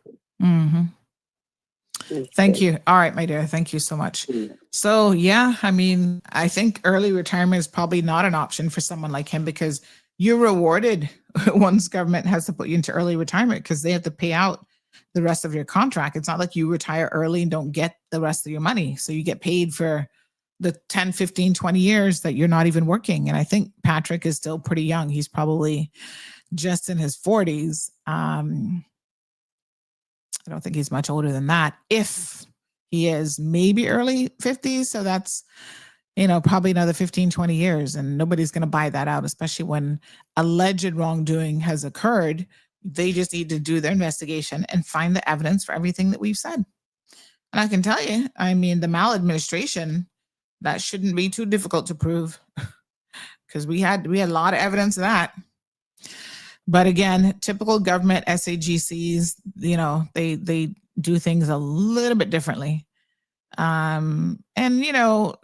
Thank you. All right, my dear. Thank you so much. So, yeah, I mean, I think early retirement is probably not an option for someone like him because you're rewarded once government has to put you into early retirement because they have to pay out the rest of your contract. It's not like you retire early and don't get the rest of your money. So you get paid for the 10, 15, 20 years that you're not even working. And I think Patrick is still pretty young. He's probably just in his 40s. I don't think he's much older than that. If he is maybe early 50s. So that's, you know, probably another 15, 20 years. And nobody's going to buy that out, especially when alleged wrongdoing has occurred. They just need to do their investigation and find the evidence for everything that we've said. And I can tell you, I mean, the maladministration, that shouldn't be too difficult to prove because we had a lot of evidence of that. But again, typical government SAGCs, you know, they do things a little bit differently. And, you know,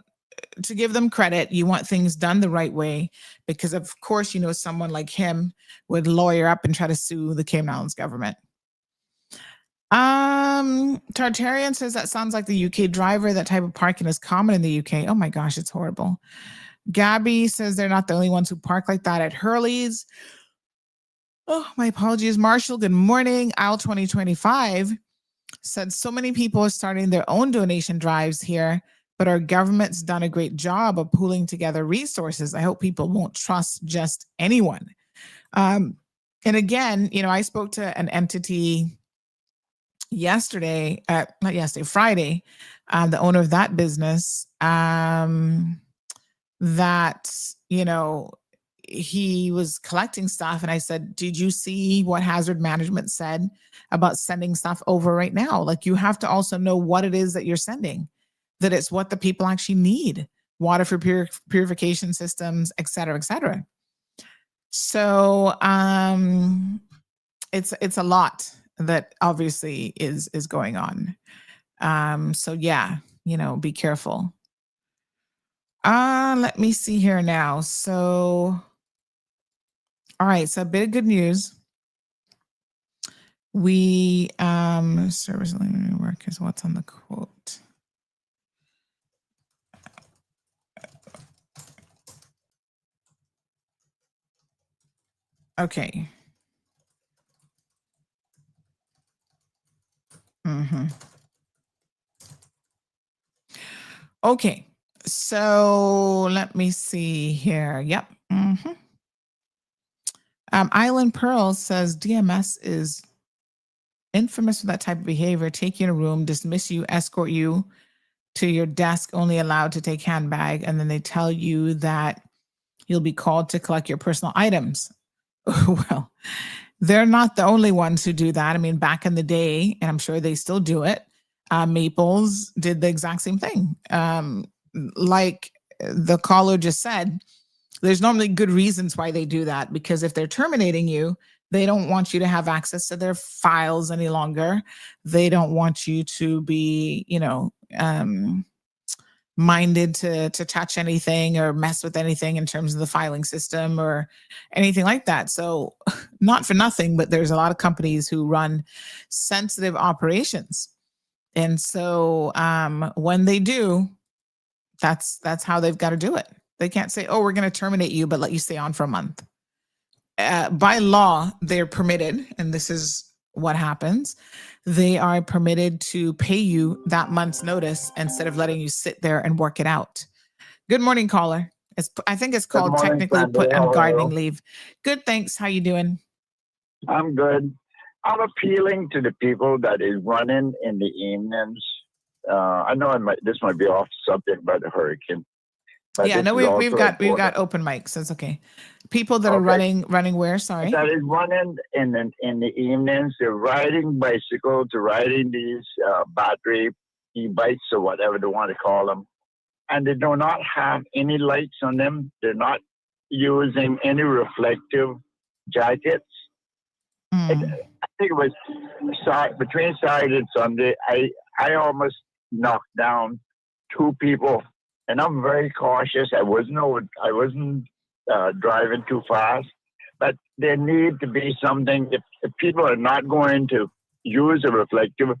to give them credit, you want things done the right way because, of course, you know, someone like him would lawyer up and try to sue the Cayman Islands government. Tartarian says that sounds like the UK driver. That type of parking is common in the UK. Oh my gosh, it's horrible. Gabby says they're not the only ones who park like that at Hurley's. Oh, my apologies. Marshall, good morning. Aisle 2025 said so many people are starting their own donation drives here, but our government's done a great job of pooling together resources. I hope people won't trust just anyone. And again, you know, I spoke to an entity Friday, the owner of that business, that, you know, he was collecting stuff. And I said, did you see what hazard management said about sending stuff over right now? Like, you have to also know what it is that you're sending, that it's what the people actually need, water for purification systems, et cetera, et cetera. So it's a lot that obviously is going on. So yeah, you know, be careful. Let me see here now. So, all right, so a bit of good news. We service work is what's on the quote. Okay. Okay, so let me see here. Yep. Island Pearl says DMS is infamous for that type of behavior. Take you in a room, dismiss you, escort you to your desk, only allowed to take handbag, and then they tell you that you'll be called to collect your personal items. Well, they're not the only ones who do that. I mean, back in the day, and I'm sure they still do it, Maples did the exact same thing. Like the caller just said, there's normally good reasons why they do that, because if they're terminating you, they don't want you to have access to their files any longer. They don't want you to be, you know, minded to touch anything or mess with anything in terms of the filing system or anything like that. So not for nothing, but there's a lot of companies who run sensitive operations. And so when they do, that's how they've got to do it. They can't say, oh, we're going to terminate you, but let you stay on for a month. By law, they're permitted, and this is what happens. They are permitted to pay you that month's notice instead of letting you sit there and work it out. Good morning, caller. I think it's called technically put on gardening leave. Good, thanks. How you doing? I'm good. I'm appealing to the people that is running in the evenings. I know this might be off subject by the hurricane. Yeah, no, we've got open mics. That's okay. People that are running where? Sorry. That is running in the evenings. They're riding bicycles, they're riding these battery e-bikes or whatever they want to call them, and they do not have any lights on them. They're not using any reflective jackets. I think it was between Saturday and Sunday. I almost knocked down 2 people. And I'm very cautious. I wasn't driving too fast, but there need to be something. If people are not going to use a reflective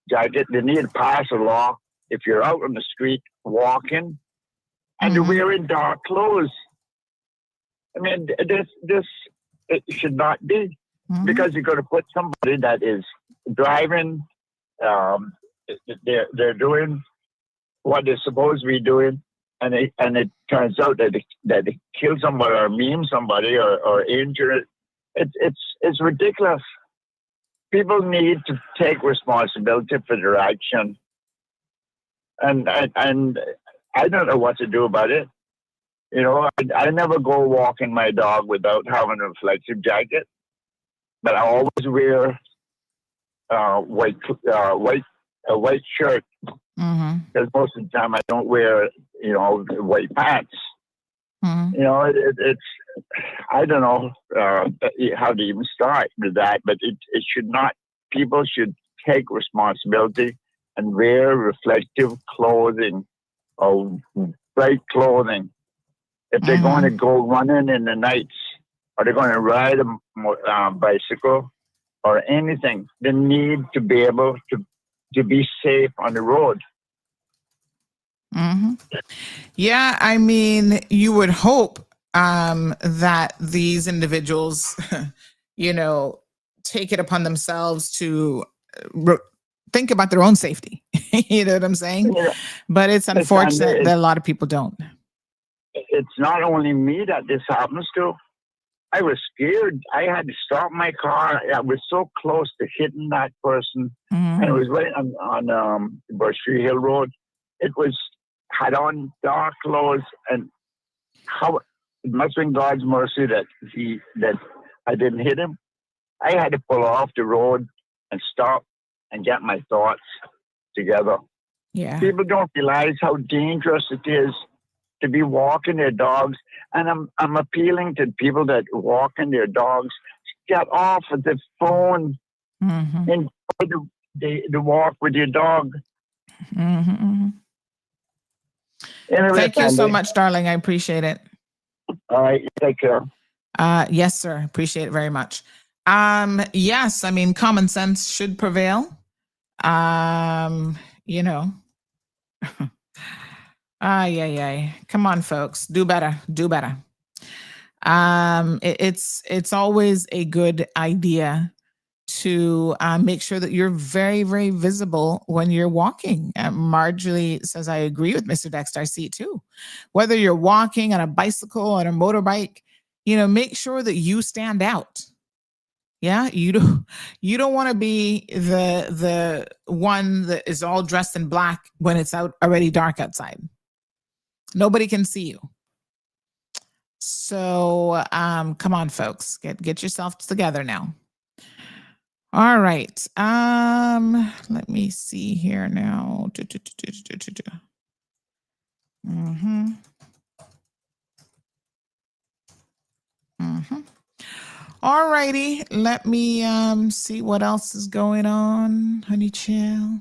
jacket, they need to pass a law. If you're out on the street walking and you're wearing dark clothes, I mean, this it should not be, because you're going to put somebody that is driving. They're doing what they're supposed to be doing, and it turns out that they kill somebody or maim somebody or injure it. It's ridiculous. People need to take responsibility for their action, and I don't know what to do about it. You know, I never go walking my dog without having a reflective jacket, but I always wear a white shirt. Because most of the time I don't wear, white pants. You know, it's I don't know how to even start with that, but it should not. People should take responsibility and wear reflective clothing or bright clothing. If they're going to go running in the nights, or they're going to ride a bicycle or anything, they need to be able to be safe on the road. Yeah, I mean, you would hope that these individuals, take it upon themselves to think about their own safety. You know what I'm saying? Yeah. But it's unfortunate that a lot of people don't. It's not only me that this happens to. I was scared. I had to stop my car. I was so close to hitting that person. And it was right on Bushtree Hill Road. It had on dark clothes, and how it must have been God's mercy that I didn't hit him. I had to pull off the road and stop and get my thoughts together. Yeah. People don't realize how dangerous it is to be walking their dogs. And I'm appealing to people that walking their dogs, get off of the phone and the walk with your dog. Anyway, thank you so much, darling. I appreciate it. All right, take care. Yes, sir. Appreciate it very much. Yes, I mean, common sense should prevail. Come on, folks. Do better. Do better. It's always a good idea to make sure that you're very, very visible when you're walking. Marjorie says, I agree with Mr. Dexter. I see it too. Whether you're walking on a bicycle, on a motorbike, make sure that you stand out. Yeah, you don't want to be the one that is all dressed in black when it's already dark outside. Nobody can see you. So come on, folks, get yourself together now. All right. Let me see here now. All righty. Let me see what else is going on, honey chill.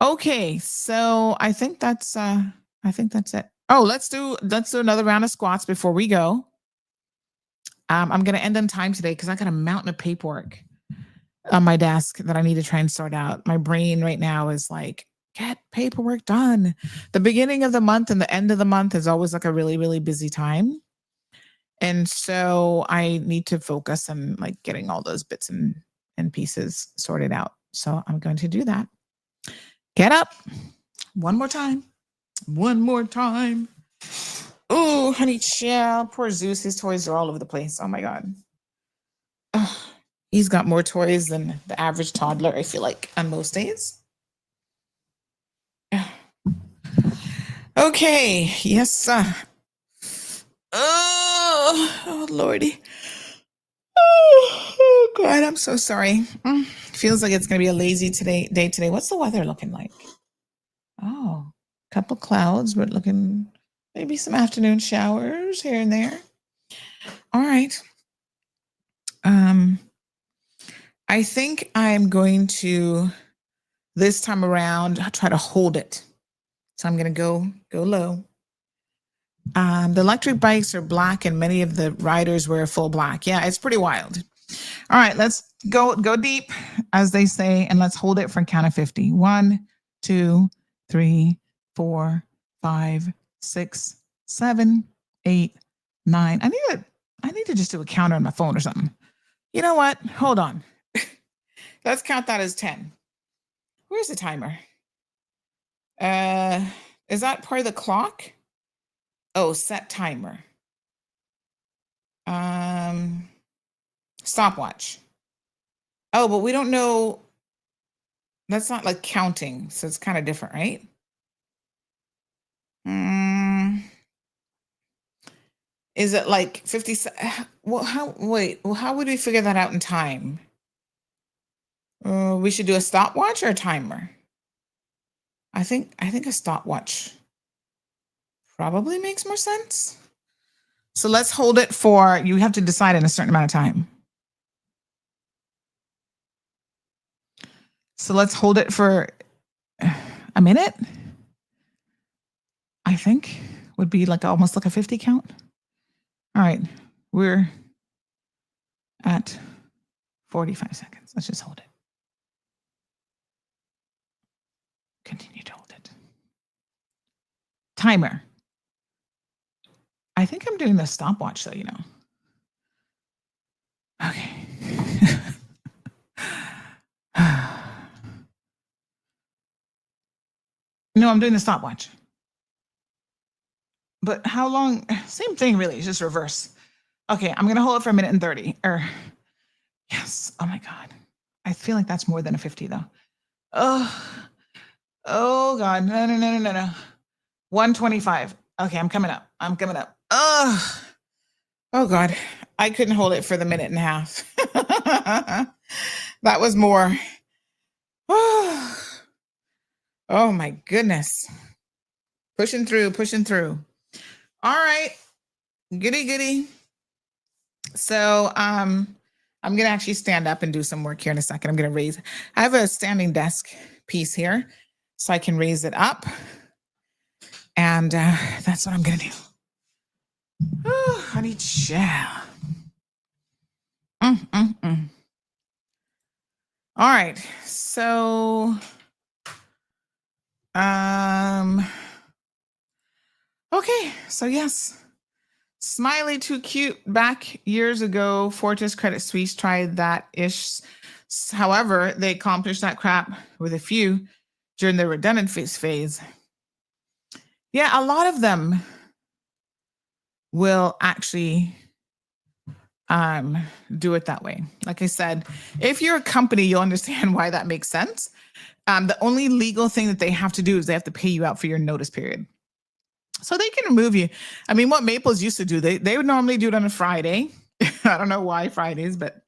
Okay, so I think that's it. Oh, let's do another round of squats before we go. I'm gonna end on time today because I got a mountain of paperwork on my desk that I need to try and sort out. My brain right now is like, get paperwork done. The beginning of the month and the end of the month is always like a really, really busy time. And so I need to focus on like getting all those bits and pieces sorted out. So I'm going to do that. Get up. One more time. One more time. Oh, honey child. Poor Zeus. His toys are all over the place. Oh my God. Ugh. He's got more toys than the average toddler, I feel like, on most days. Okay. Yes. Oh, Lordy. Oh, God. I'm so sorry. Feels like it's going to be a lazy day today. What's the weather looking like? Oh, a couple clouds, but looking maybe some afternoon showers here and there. All right. I think I'm going to this time around try to hold it. So I'm going to go low. The electric bikes are black and many of the riders wear full black. Yeah, it's pretty wild. All right, let's go deep, as they say, and let's hold it for a count of 50. 1, 2, 3, 4, 5, 6, 7, 8, 9. I need to just do a counter on my phone or something. You know what? Hold on. Let's count that as 10. Where's the timer? Is that part of the clock? Oh, set timer. Stopwatch. Oh, but we don't know. That's not like counting, so it's kind of different, right? Is it like 50? Well, how would we figure that out in time? We should do a stopwatch or a timer. I think a stopwatch probably makes more sense. So let's hold it for, you have to decide in a certain amount of time. So let's hold it for a minute. I think would be like almost like a 50 count. All right, we're at 45 seconds. Let's just hold it. Continue to hold it. Timer. I think I'm doing the stopwatch though, you know. Okay. No, I'm doing the stopwatch. But how long? Same thing, really. It's just reverse. Okay, I'm going to hold it for a minute and 30. Yes. Oh my God. I feel like that's more than a 50 though. Oh God. No. 125. Okay, I'm coming up. Oh God. I couldn't hold it for the minute and a half. That was more. Oh my goodness. Pushing through. All right. Goody. So I'm gonna actually stand up and do some work here in a second. I'm gonna raise. I have a standing desk piece here, so I can raise it up. And that's what I'm gonna do. Oh, honey child. All right. So okay, so yes. Smiley Too Cute back years ago, Fortis Credit Suisse tried that ish. However, they accomplished that crap with a few during the redundant phase. Yeah, a lot of them will actually do it that way. Like I said, if you're a company, you'll understand why that makes sense. The only legal thing that they have to do is they have to pay you out for your notice period. So they can remove you. I mean, what Maples used to do, they would normally do it on a Friday. I don't know why Fridays, but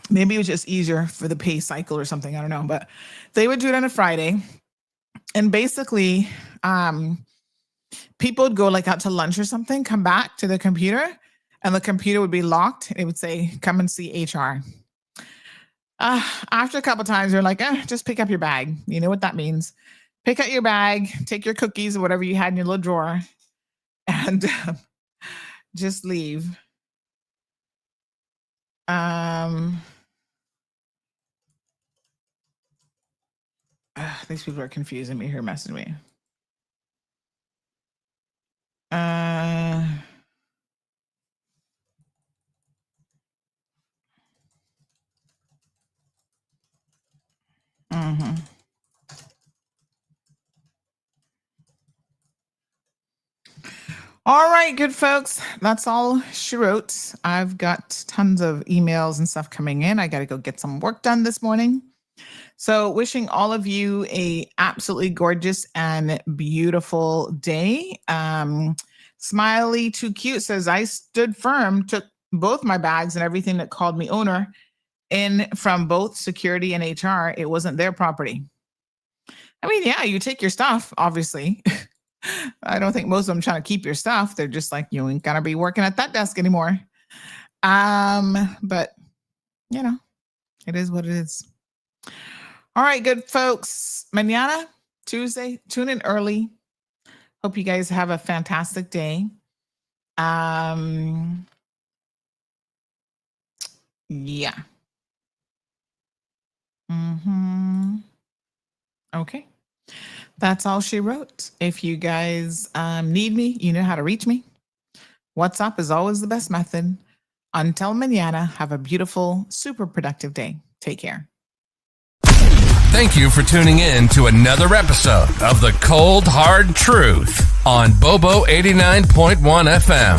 maybe it was just easier for the pay cycle or something. I don't know, but they would do it on a Friday. And basically, people would go like out to lunch or something, come back to the computer, and the computer would be locked. It would say, come and see HR. After a couple times, you're like, just pick up your bag. You know what that means. Pick up your bag, take your cookies or whatever you had in your little drawer, and just leave. These people are confusing me here, messaging me. All right, good folks. That's all she wrote. I've got tons of emails and stuff coming in. I got to go get some work done this morning. So wishing all of you a absolutely gorgeous and beautiful day. Smiley Too Cute says, I stood firm, took both my bags and everything that called me owner in from both security and HR. It wasn't their property. I mean, yeah, you take your stuff, obviously. I don't think most of them trying to keep your stuff. They're just like, you ain't gonna be working at that desk anymore. But you know, it is what it is. All right, good folks. Mañana, Tuesday, tune in early. Hope you guys have a fantastic day. Yeah. Okay. That's all she wrote. If you guys need me, you know how to reach me. WhatsApp is always the best method. Until mañana, have a beautiful, super productive day. Take care. Thank you for tuning in to another episode of The Cold Hard Truth on Bobo 89.1 FM.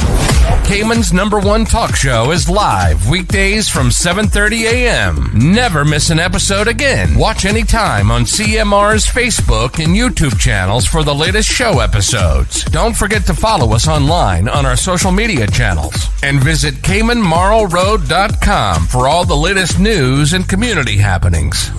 Cayman's #1 talk show is live weekdays from 7:30 a.m. Never miss an episode again. Watch anytime on CMR's Facebook and YouTube channels for the latest show episodes. Don't forget to follow us online on our social media channels and visit CaymanMarlRoad.com for all the latest news and community happenings.